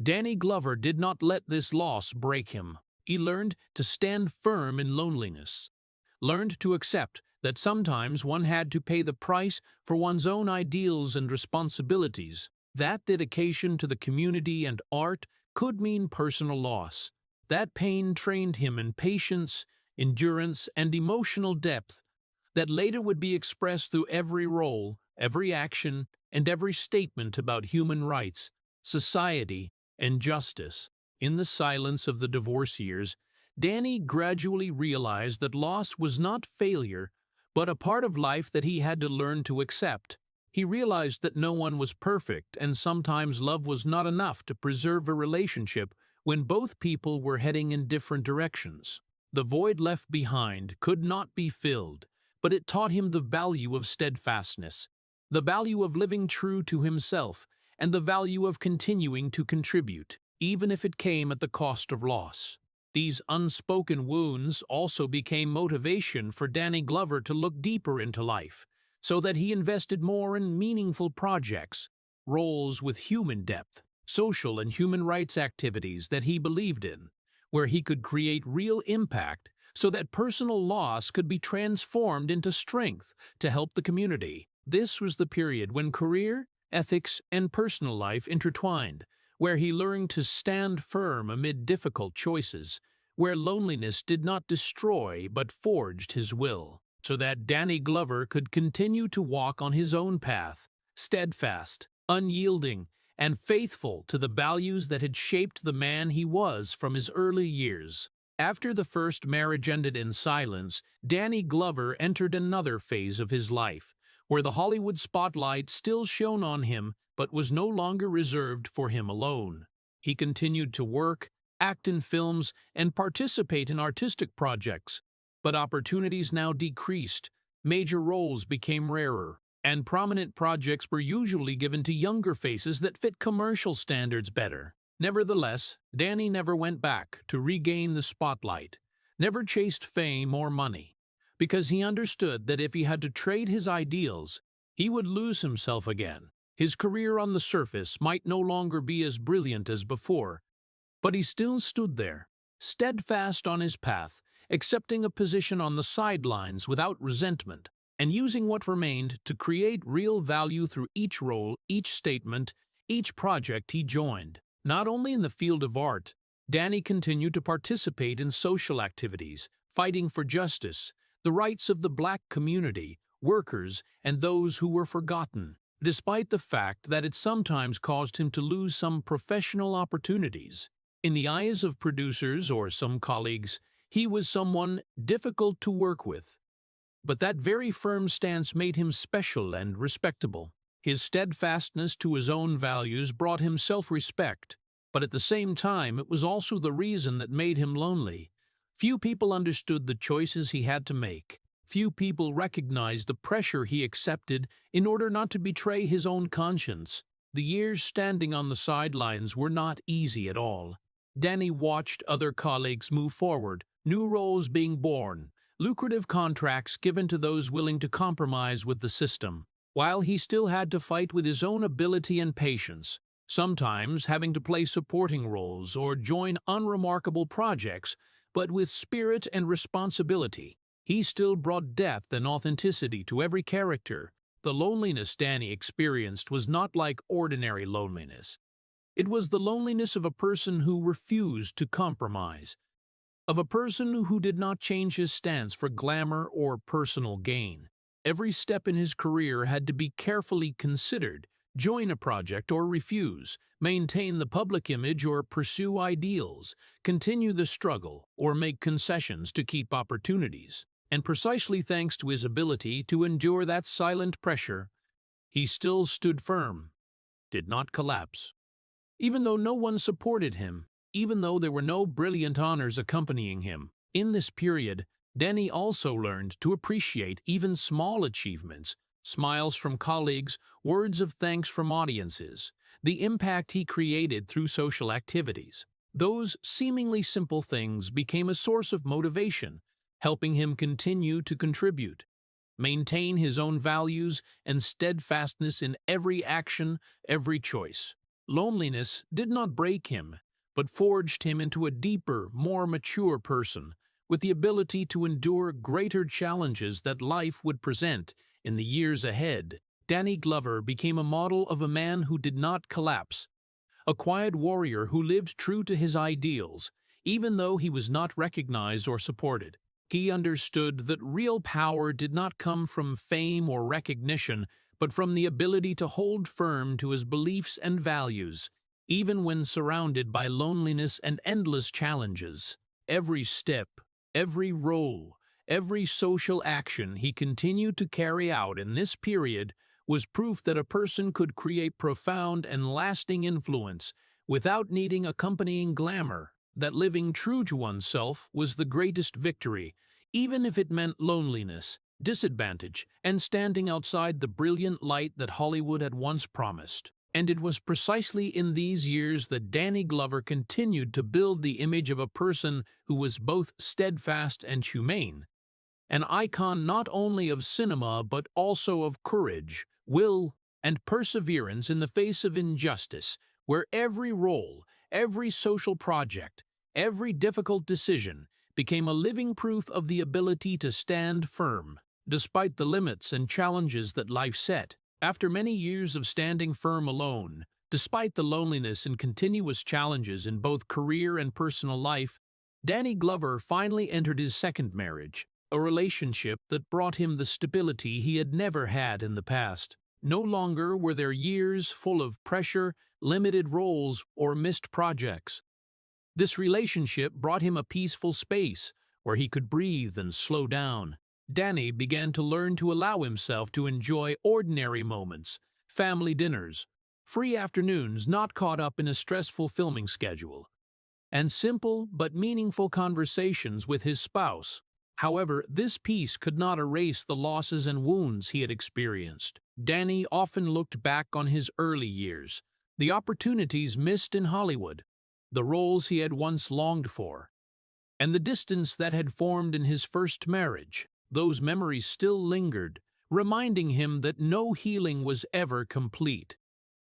Danny Glover did not let this loss break him. He learned to stand firm in loneliness, learned to accept that sometimes one had to pay the price for one's own ideals and responsibilities. That dedication to the community and art could mean personal loss. That pain trained him in patience, endurance, and emotional depth that later would be expressed through every role, every action, and every statement about human rights, society, and justice. In the silence of the divorce years, Danny gradually realized that loss was not failure, but a part of life that he had to learn to accept. He realized that no one was perfect, and sometimes love was not enough to preserve a relationship when both people were heading in different directions. The void left behind could not be filled, but it taught him the value of steadfastness, the value of living true to himself, and the value of continuing to contribute, even if it came at the cost of loss. These unspoken wounds also became motivation for Danny Glover to look deeper into life, so that he invested more in meaningful projects, roles with human depth, social and human rights activities that he believed in, where he could create real impact so that personal loss could be transformed into strength to help the community. This was the period when career, ethics, and personal life intertwined, where he learned to stand firm amid difficult choices, where loneliness did not destroy but forged his will, so that Danny Glover could continue to walk on his own path, steadfast, unyielding, and faithful to the values that had shaped the man he was from his early years. After the first marriage ended in silence, Danny Glover entered another phase of his life, where the Hollywood spotlight still shone on him but was no longer reserved for him alone. He continued to work, act in films, and participate in artistic projects, but opportunities now decreased, major roles became rarer, and prominent projects were usually given to younger faces that fit commercial standards better. Nevertheless, Danny never went back to regain the spotlight, never chased fame or money, because he understood that if he had to trade his ideals, he would lose himself again. His career on the surface might no longer be as brilliant as before, but he still stood there, steadfast on his path, accepting a position on the sidelines without resentment, and using what remained to create real value through each role, each statement, each project he joined. Not only in the field of art, Danny continued to participate in social activities, fighting for justice, the rights of the Black community, workers, and those who were forgotten, despite the fact that it sometimes caused him to lose some professional opportunities. In the eyes of producers or some colleagues, he was someone difficult to work with. But that very firm stance made him special and respectable. His steadfastness to his own values brought him self-respect, but at the same time it was also the reason that made him lonely. Few people understood the choices he had to make. Few people recognized the pressure he accepted in order not to betray his own conscience. The years standing on the sidelines were not easy at all. Danny watched other colleagues move forward, new roles being born, lucrative contracts given to those willing to compromise with the system, while he still had to fight with his own ability and patience, sometimes having to play supporting roles or join unremarkable projects, but with spirit and responsibility. He still brought depth and authenticity to every character. The loneliness Danny experienced was not like ordinary loneliness. It was the loneliness of a person who refused to compromise, of a person who did not change his stance for glamour or personal gain. Every step in his career had to be carefully considered: join a project or refuse, maintain the public image or pursue ideals, continue the struggle or make concessions to keep opportunities. And precisely thanks to his ability to endure that silent pressure, he still stood firm, did not collapse. Even though no one supported him, even though there were no brilliant honors accompanying him, in this period, Danny also learned to appreciate even small achievements: smiles from colleagues, words of thanks from audiences, the impact he created through social activities. Those seemingly simple things became a source of motivation, helping him continue to contribute, maintain his own values and steadfastness in every action, every choice. Loneliness did not break him, but forged him into a deeper, more mature person, with the ability to endure greater challenges that life would present in the years ahead. Danny Glover became a model of a man who did not collapse, a quiet warrior who lived true to his ideals, even though he was not recognized or supported. He understood that real power did not come from fame or recognition, but from the ability to hold firm to his beliefs and values, even when surrounded by loneliness and endless challenges. Every step, every role, every social action he continued to carry out in this period was proof that a person could create profound and lasting influence without needing accompanying glamour, that living true to oneself was the greatest victory, even if it meant loneliness, disadvantage, and standing outside the brilliant light that Hollywood had once promised. And it was precisely in these years that Danny Glover continued to build the image of a person who was both steadfast and humane, an icon not only of cinema but also of courage, will, and perseverance in the face of injustice, where every role, every social project, every difficult decision became a living proof of the ability to stand firm, despite the limits and challenges that life set. After many years of standing firm alone, despite the loneliness and continuous challenges in both career and personal life, Danny Glover finally entered his second marriage, a relationship that brought him the stability he had never had in the past. No longer were there years full of pressure, limited roles, or missed projects. This relationship brought him a peaceful space where he could breathe and slow down. Danny began to learn to allow himself to enjoy ordinary moments, family dinners, free afternoons not caught up in a stressful filming schedule, and simple but meaningful conversations with his spouse. However, this peace could not erase the losses and wounds he had experienced. Danny often looked back on his early years, the opportunities missed in Hollywood, the roles he had once longed for, and the distance that had formed in his first marriage. Those memories still lingered, reminding him that no healing was ever complete.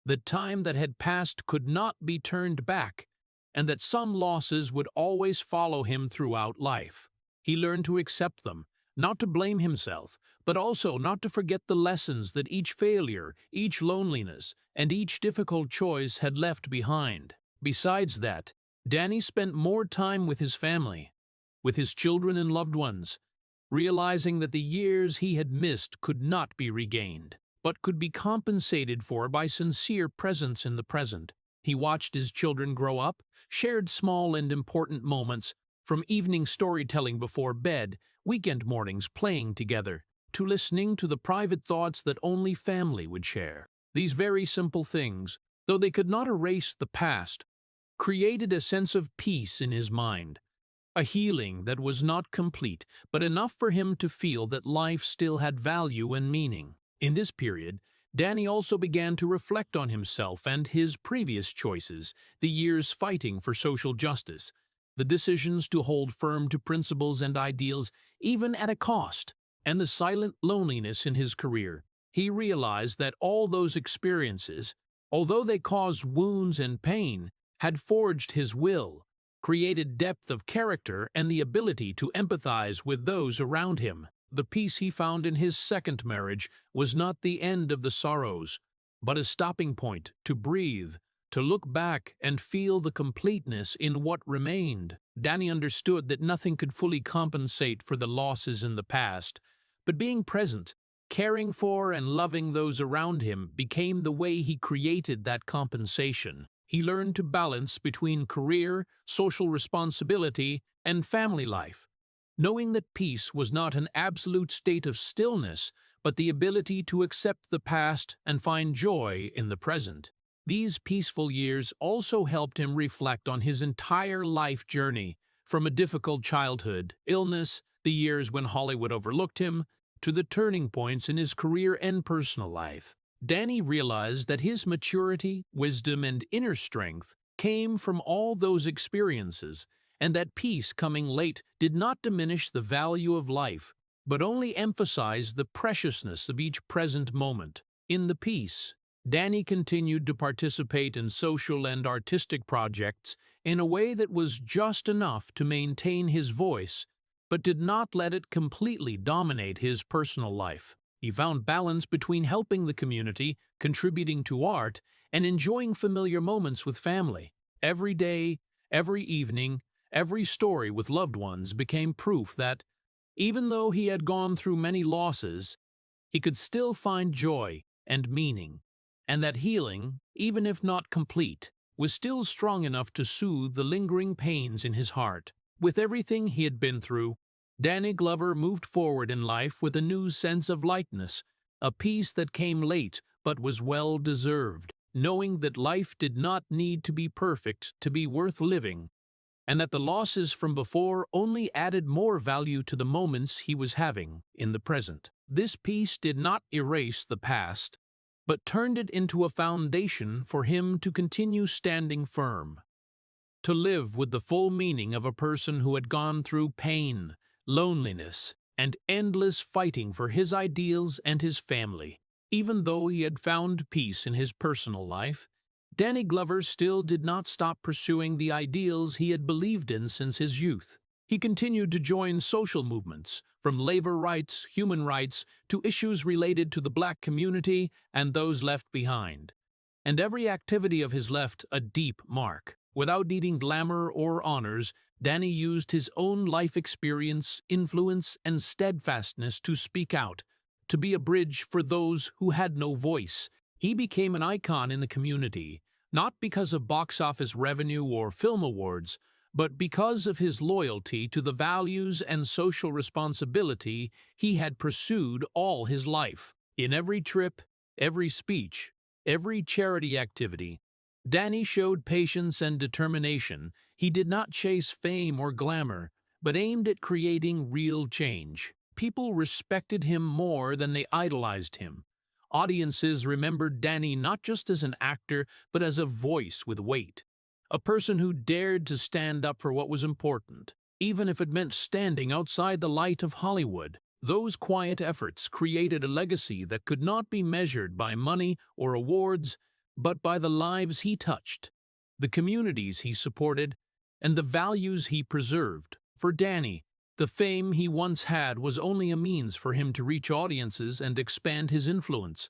The time that had passed could not be turned back, and that some losses would always follow him throughout life. He learned to accept them, not to blame himself, but also not to forget the lessons that each failure, each loneliness, and each difficult choice had left behind. Besides that, Danny spent more time with his family, with his children and loved ones, realizing that the years he had missed could not be regained, but could be compensated for by sincere presence in the present. He watched his children grow up, shared small and important moments, from evening storytelling before bed, weekend mornings playing together, to listening to the private thoughts that only family would share. These very simple things, though they could not erase the past, created a sense of peace in his mind, a healing that was not complete, but enough for him to feel that life still had value and meaning. In this period, Danny also began to reflect on himself and his previous choices, the years fighting for social justice, the decisions to hold firm to principles and ideals even at a cost, and the silent loneliness in his career. He realized that all those experiences, although they caused wounds and pain, had forged his will, created depth of character and the ability to empathize with those around him. The peace he found in his second marriage was not the end of the sorrows, but a stopping point to breathe, to look back and feel the completeness in what remained. Danny understood that nothing could fully compensate for the losses in the past, but being present, caring for and loving those around him became the way he created that compensation. He learned to balance between career, social responsibility, and family life, knowing that peace was not an absolute state of stillness, but the ability to accept the past and find joy in the present. These peaceful years also helped him reflect on his entire life journey, from a difficult childhood, illness, the years when Hollywood overlooked him, to the turning points in his career and personal life. Danny realized that his maturity, wisdom, and inner strength came from all those experiences, and that peace coming late did not diminish the value of life, but only emphasized the preciousness of each present moment. In the peace, Danny continued to participate in social and artistic projects in a way that was just enough to maintain his voice, but did not let it completely dominate his personal life. He found balance between helping the community, contributing to art, and enjoying familiar moments with family. Every day, every evening, every story with loved ones became proof that, even though he had gone through many losses, he could still find joy and meaning, and that healing, even if not complete, was still strong enough to soothe the lingering pains in his heart. With everything he had been through, Danny Glover moved forward in life with a new sense of lightness, a peace that came late but was well-deserved, knowing that life did not need to be perfect to be worth living, and that the losses from before only added more value to the moments he was having in the present. This peace did not erase the past, but turned it into a foundation for him to continue standing firm, to live with the full meaning of a person who had gone through pain, loneliness, and endless fighting for his ideals and his family. Even though he had found peace in his personal life, Danny Glover still did not stop pursuing the ideals he had believed in since his youth. He continued to join social movements, from labor rights, human rights, to issues related to the Black community and those left behind. And every activity of his left a deep mark. Without needing glamour or honors, Danny used his own life experience, influence, and steadfastness to speak out, to be a bridge for those who had no voice. He became an icon in the community, not because of box office revenue or film awards, but because of his loyalty to the values and social responsibility he had pursued all his life. In every trip, every speech, every charity activity, Danny showed patience and determination. He did not chase fame or glamour, but aimed at creating real change. People respected him more than they idolized him. Audiences remembered Danny not just as an actor, but as a voice with weight. A person who dared to stand up for what was important, even if it meant standing outside the light of Hollywood. Those quiet efforts created a legacy that could not be measured by money or awards, but by the lives he touched, the communities he supported, and the values he preserved. For Danny, the fame he once had was only a means for him to reach audiences and expand his influence.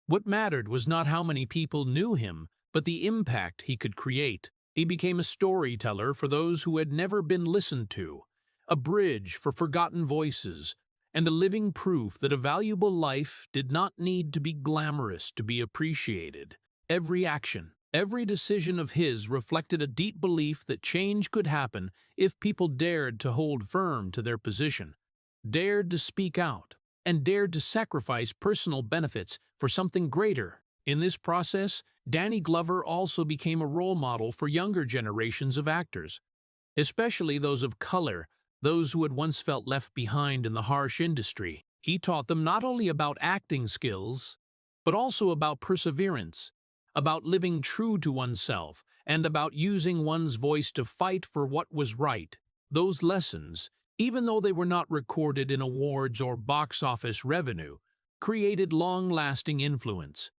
What mattered was not how many people knew him, but the impact he could create. He became a storyteller for those who had never been listened to, a bridge for forgotten voices, and a living proof that a valuable life did not need to be glamorous to be appreciated. Every action, every decision of his reflected a deep belief that change could happen if people dared to hold firm to their position, dared to speak out, and dared to sacrifice personal benefits for something greater. In this process, Danny Glover also became a role model for younger generations of actors, especially those of color, those who had once felt left behind in the harsh industry. He taught them not only about acting skills, but also about perseverance, about living true to oneself, and about using one's voice to fight for what was right. Those lessons, even though they were not recorded in awards or box office revenue, created long-lasting influence,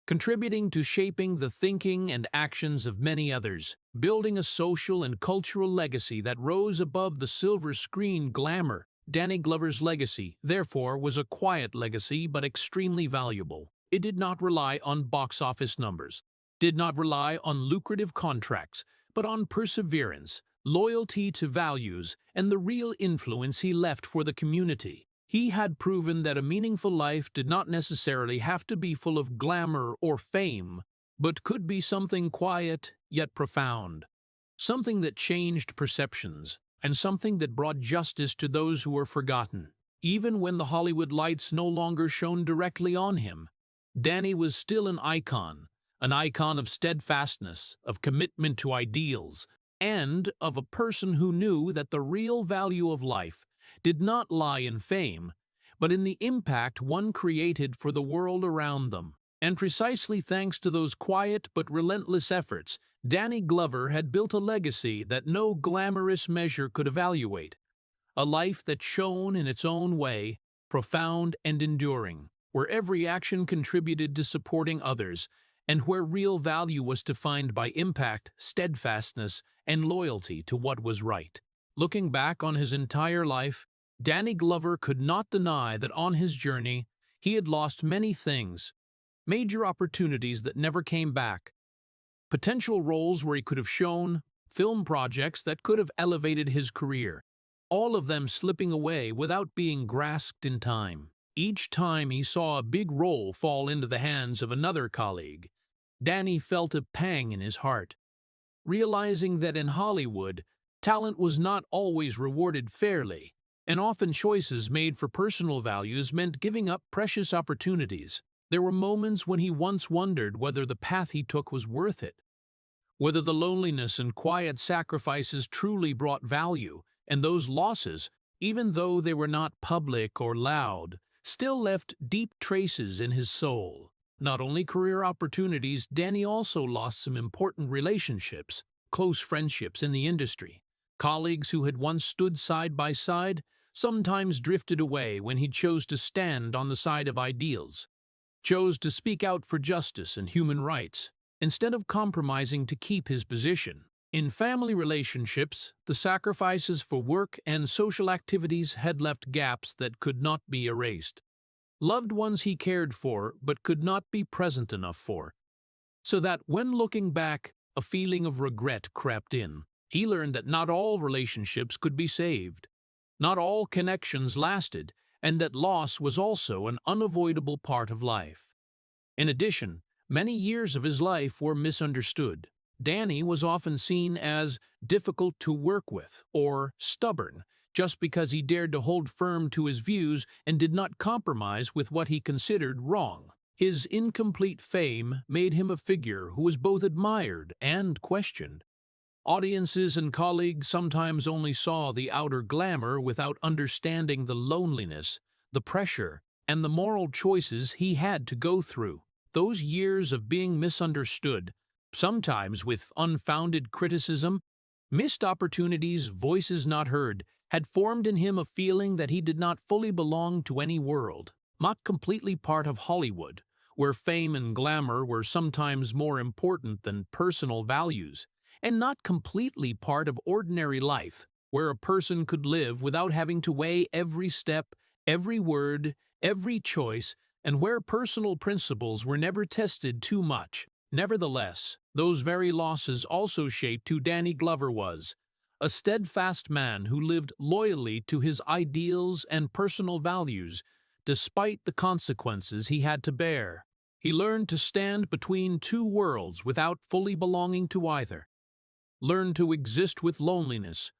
contributing to shaping the thinking and actions of many others, building a social and cultural legacy that rose above the silver screen glamour. Danny Glover's legacy, therefore, was a quiet legacy but extremely valuable. It did not rely on box office numbers, did not rely on lucrative contracts, but on perseverance, loyalty to values, and the real influence he left for the community. He had proven that a meaningful life did not necessarily have to be full of glamour or fame, but could be something quiet yet profound, something that changed perceptions, and something that brought justice to those who were forgotten. Even when the Hollywood lights no longer shone directly on him, Danny was still an icon of steadfastness, of commitment to ideals, and of a person who knew that the real value of life did not lie in fame, but in the impact one created for the world around them. And precisely thanks to those quiet but relentless efforts, Danny Glover had built a legacy that no glamorous measure could evaluate, a life that shone in its own way, profound and enduring, where every action contributed to supporting others, and where real value was defined by impact, steadfastness, and loyalty to what was right. Looking back on his entire life, Danny Glover could not deny that on his journey, he had lost many things, major opportunities that never came back, potential roles where he could have shone, film projects that could have elevated his career, all of them slipping away without being grasped in time. Each time he saw a big role fall into the hands of another colleague, Danny felt a pang in his heart, realizing that in Hollywood, talent was not always rewarded fairly, and often choices made for personal values meant giving up precious opportunities. There were moments when he once wondered whether the path he took was worth it, whether the loneliness and quiet sacrifices truly brought value, and those losses, even though they were not public or loud, still left deep traces in his soul. Not only career opportunities, Danny also lost some important relationships, close friendships in the industry. Colleagues who had once stood side by side sometimes drifted away when he chose to stand on the side of ideals, chose to speak out for justice and human rights, instead of compromising to keep his position. In family relationships, the sacrifices for work and social activities had left gaps that could not be erased. Loved ones he cared for but could not be present enough for, so that when looking back, a feeling of regret crept in. He learned that not all relationships could be saved, not all connections lasted, and that loss was also an unavoidable part of life. In addition, many years of his life were misunderstood. Danny was often seen as difficult to work with or stubborn just because he dared to hold firm to his views and did not compromise with what he considered wrong. His incomplete fame made him a figure who was both admired and questioned. Audiences and colleagues sometimes only saw the outer glamour without understanding the loneliness, the pressure, and the moral choices he had to go through. Those years of being misunderstood, sometimes with unfounded criticism, missed opportunities, voices not heard, had formed in him a feeling that he did not fully belong to any world, not completely part of Hollywood, where fame and glamour were sometimes more important than personal values, and not completely part of ordinary life, where a person could live without having to weigh every step, every word, every choice, and where personal principles were never tested too much. Nevertheless, those very losses also shaped who Danny Glover was, a steadfast man who lived loyally to his ideals and personal values, despite the consequences he had to bear. He learned to stand between two worlds without fully belonging to either, learned to exist with loneliness,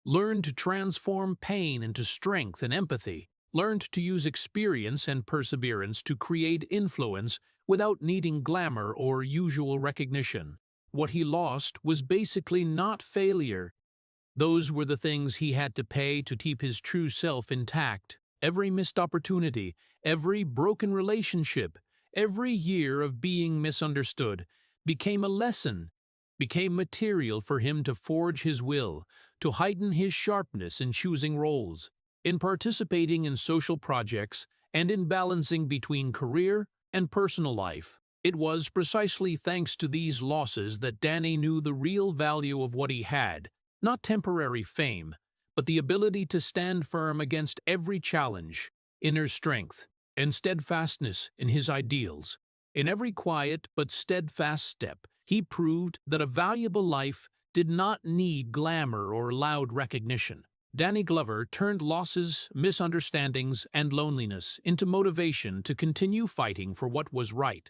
learned to transform pain into strength and empathy, learned to use experience and perseverance to create influence without needing glamour or usual recognition. What he lost was basically not failure. Those were the things he had to pay to keep his true self intact. Every missed opportunity, every broken relationship, every year of being misunderstood became a lesson, became material for him to forge his will, to heighten his sharpness in choosing roles, in participating in social projects, and in balancing between career and personal life. It was precisely thanks to these losses that Danny knew the real value of what he had, not temporary fame, but the ability to stand firm against every challenge, inner strength, and steadfastness in his ideals. In every quiet but steadfast step, he proved that a valuable life did not need glamour or loud recognition. Danny Glover turned losses, misunderstandings, and loneliness into motivation to continue fighting for what was right,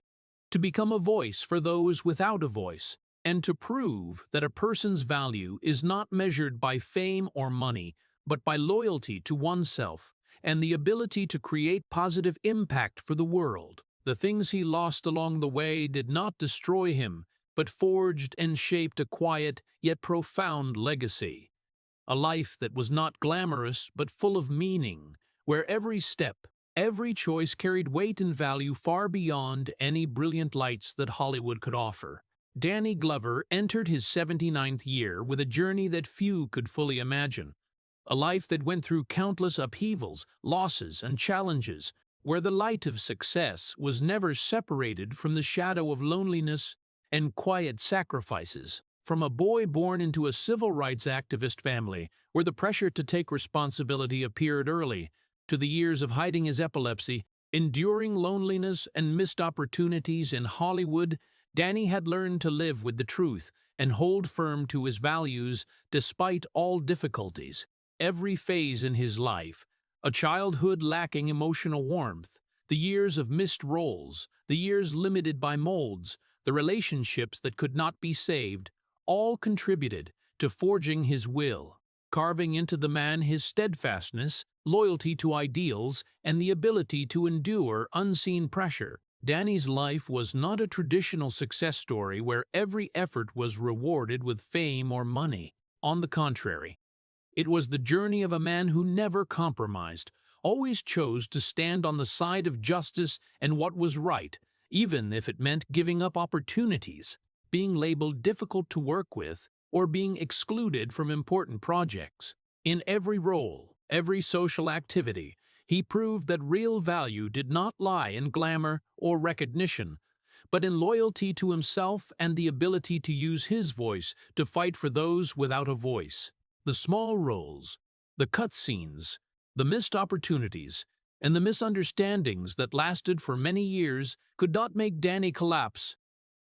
to become a voice for those without a voice, and to prove that a person's value is not measured by fame or money, but by loyalty to oneself and the ability to create positive impact for the world. The things he lost along the way did not destroy him, but forged and shaped a quiet yet profound legacy. A life that was not glamorous but full of meaning, where every step, every choice carried weight and value far beyond any brilliant lights that Hollywood could offer. Danny Glover entered his 79th year with a journey that few could fully imagine. A life that went through countless upheavals, losses, and challenges, where the light of success was never separated from the shadow of loneliness and quiet sacrifices. From a boy born into a civil rights activist family, where the pressure to take responsibility appeared early, to the years of hiding his epilepsy, enduring loneliness, and missed opportunities in Hollywood, Danny had learned to live with the truth and hold firm to his values despite all difficulties. Every phase in his life, a childhood lacking emotional warmth, the years of missed roles, the years limited by molds, the relationships that could not be saved, all contributed to forging his will, carving into the man his steadfastness, loyalty to ideals, and the ability to endure unseen pressure. Danny's life was not a traditional success story where every effort was rewarded with fame or money. On the contrary, it was the journey of a man who never compromised, always chose to stand on the side of justice and what was right, even if it meant giving up opportunities, being labeled difficult to work with, or being excluded from important projects. In every role, every social activity, he proved that real value did not lie in glamour or recognition, but in loyalty to himself and the ability to use his voice to fight for those without a voice. The small roles, the cutscenes, the missed opportunities, and the misunderstandings that lasted for many years could not make Danny collapse.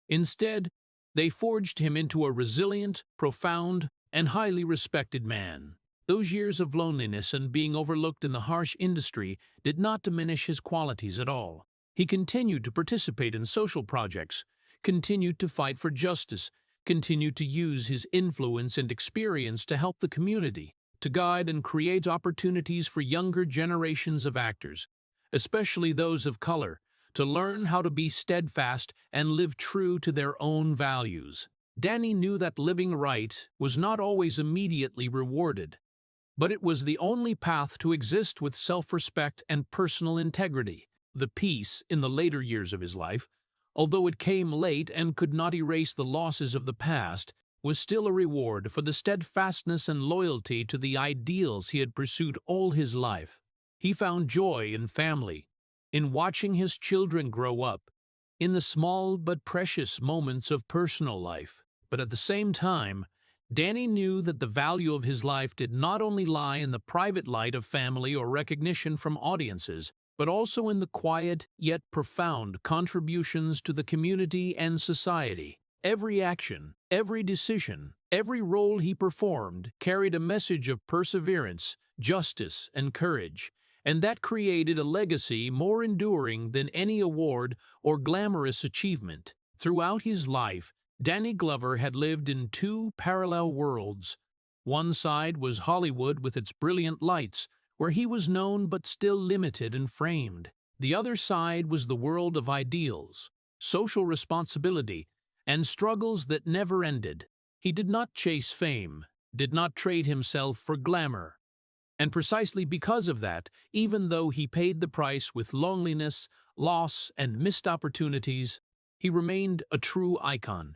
Instead, they forged him into a resilient, profound, and highly respected man. Those years of loneliness and being overlooked in the harsh industry did not diminish his qualities at all. He continued to participate in social projects, continued to fight for justice, continued to use his influence and experience to help the community, to guide and create opportunities for younger generations of actors, especially those of color, to learn how to be steadfast and live true to their own values. Danny knew that living right was not always immediately rewarded, but it was the only path to exist with self-respect and personal integrity. The peace in the later years of his life, although it came late and could not erase the losses of the past, was still a reward for the steadfastness and loyalty to the ideals he had pursued all his life. He found joy in family, in watching his children grow up, in the small but precious moments of personal life. But at the same time, Danny knew that the value of his life did not only lie in the private light of family or recognition from audiences, but also in the quiet yet profound contributions to the community and society. Every action, every decision, every role he performed carried a message of perseverance, justice, and courage, and that created a legacy more enduring than any award or glamorous achievement. Throughout his life, Danny Glover had lived in two parallel worlds. One side was Hollywood with its brilliant lights, where he was known but still limited and framed. The other side was the world of ideals, social responsibility, and struggles that never ended. He did not chase fame, did not trade himself for glamour. And precisely because of that, even though he paid the price with loneliness, loss, and missed opportunities, he remained a true icon,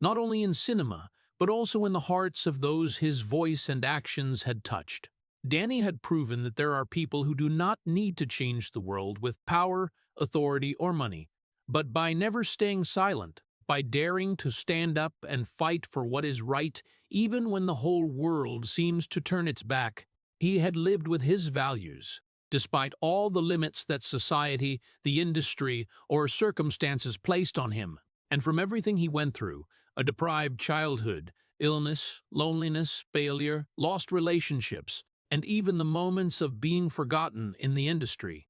not only in cinema, but also in the hearts of those his voice and actions had touched. Danny had proven that there are people who do not need to change the world with power, authority, or money, but by never staying silent, by daring to stand up and fight for what is right, even when the whole world seems to turn its back. He had lived with his values, despite all the limits that society, the industry, or circumstances placed on him. And from everything he went through, a deprived childhood, illness, loneliness, failure, lost relationships, and even the moments of being forgotten in the industry,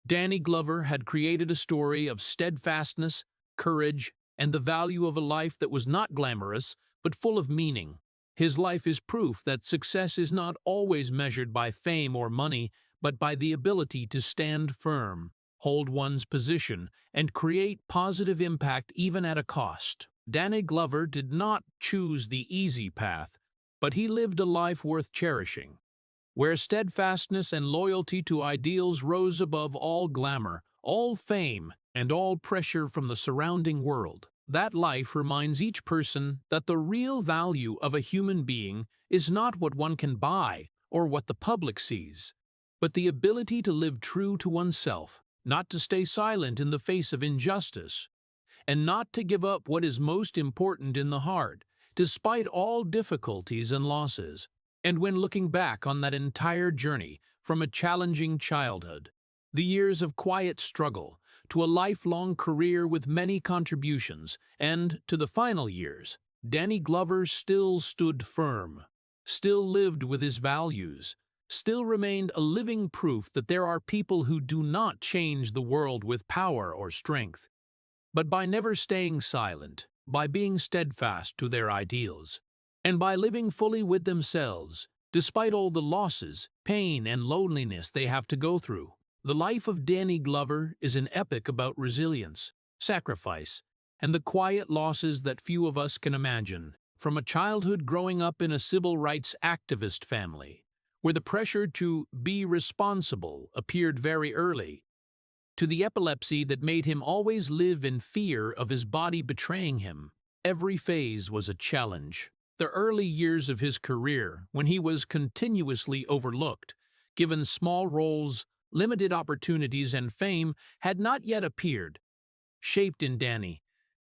Danny Glover had created a story of steadfastness, courage, and the value of a life that was not glamorous, but full of meaning. His life is proof that success is not always measured by fame or money, but by the ability to stand firm, hold one's position, and create positive impact even at a cost. Danny Glover did not choose the easy path, but he lived a life worth cherishing, where steadfastness and loyalty to ideals rose above all glamour, all fame, and all pressure from the surrounding world. That life reminds each person that the real value of a human being is not what one can buy or what the public sees, but the ability to live true to oneself, not to stay silent in the face of injustice, and not to give up what is most important in the heart, despite all difficulties and losses. And when looking back on that entire journey, from a challenging childhood, the years of quiet struggle, to a lifelong career with many contributions, and to the final years, Danny Glover still stood firm, still lived with his values, still remained a living proof that there are people who do not change the world with power or strength, but by never staying silent, by being steadfast to their ideals, and by living fully with themselves, despite all the losses, pain, and loneliness they have to go through. The life of Danny Glover is an epic about resilience, sacrifice, and the quiet losses that few of us can imagine. From a childhood growing up in a civil rights activist family, where the pressure to be responsible appeared very early, to the epilepsy that made him always live in fear of his body betraying him, every phase was a challenge. The early years of his career, when he was continuously overlooked, given small roles, limited opportunities, and fame, had not yet appeared, shaped in Danny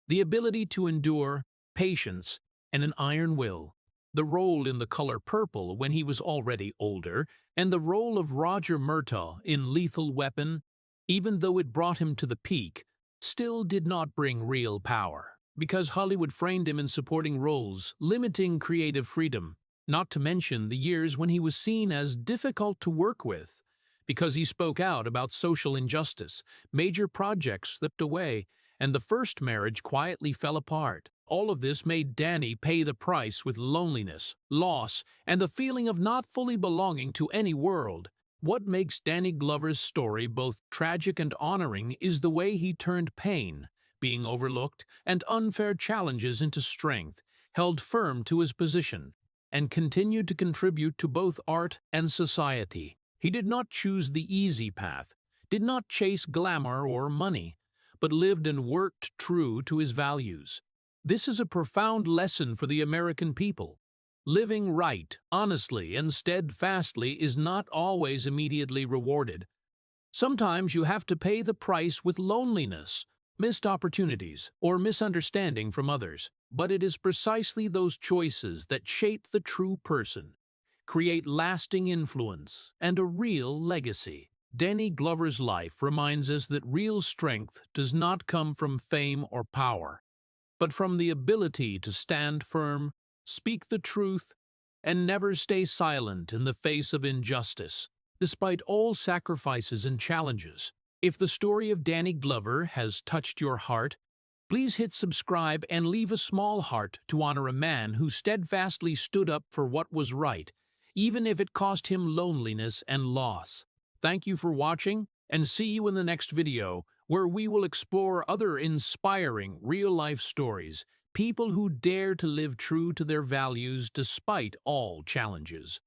the ability to endure, patience, and an iron will. The role in The Color Purple when he was already older, and the role of Roger Murtaugh in Lethal Weapon, even though it brought him to the peak, still did not bring real power, because Hollywood framed him in supporting roles, limiting creative freedom. not to mention the years when he was seen as difficult to work with. Because he spoke out about social injustice, major projects slipped away, and the first marriage quietly fell apart. All of this made Danny pay the price with loneliness, loss, and the feeling of not fully belonging to any world. What makes Danny Glover's story both tragic and honoring is the way he turned pain, being overlooked, and unfair challenges into strength, held firm to his position, and continued to contribute to both art and society. He did not choose the easy path, did not chase glamour or money, but lived and worked true to his values. This is a profound lesson for the American people. Living right, honestly, and steadfastly is not always immediately rewarded. Sometimes you have to pay the price with loneliness, missed opportunities, or misunderstanding from others. But it is precisely those choices that shape the true person, create lasting influence, and a real legacy. Danny Glover's life reminds us that real strength does not come from fame or power, but from the ability to stand firm, speak the truth, and never stay silent in the face of injustice, despite all sacrifices and challenges. If the story of Danny Glover has touched your heart, please hit subscribe and leave a small heart to honor a man who steadfastly stood up for what was right, even if it cost him loneliness and loss. Thank you for watching, and see you in the next video, where we will explore other inspiring real-life stories, people who dare to live true to their values despite all challenges.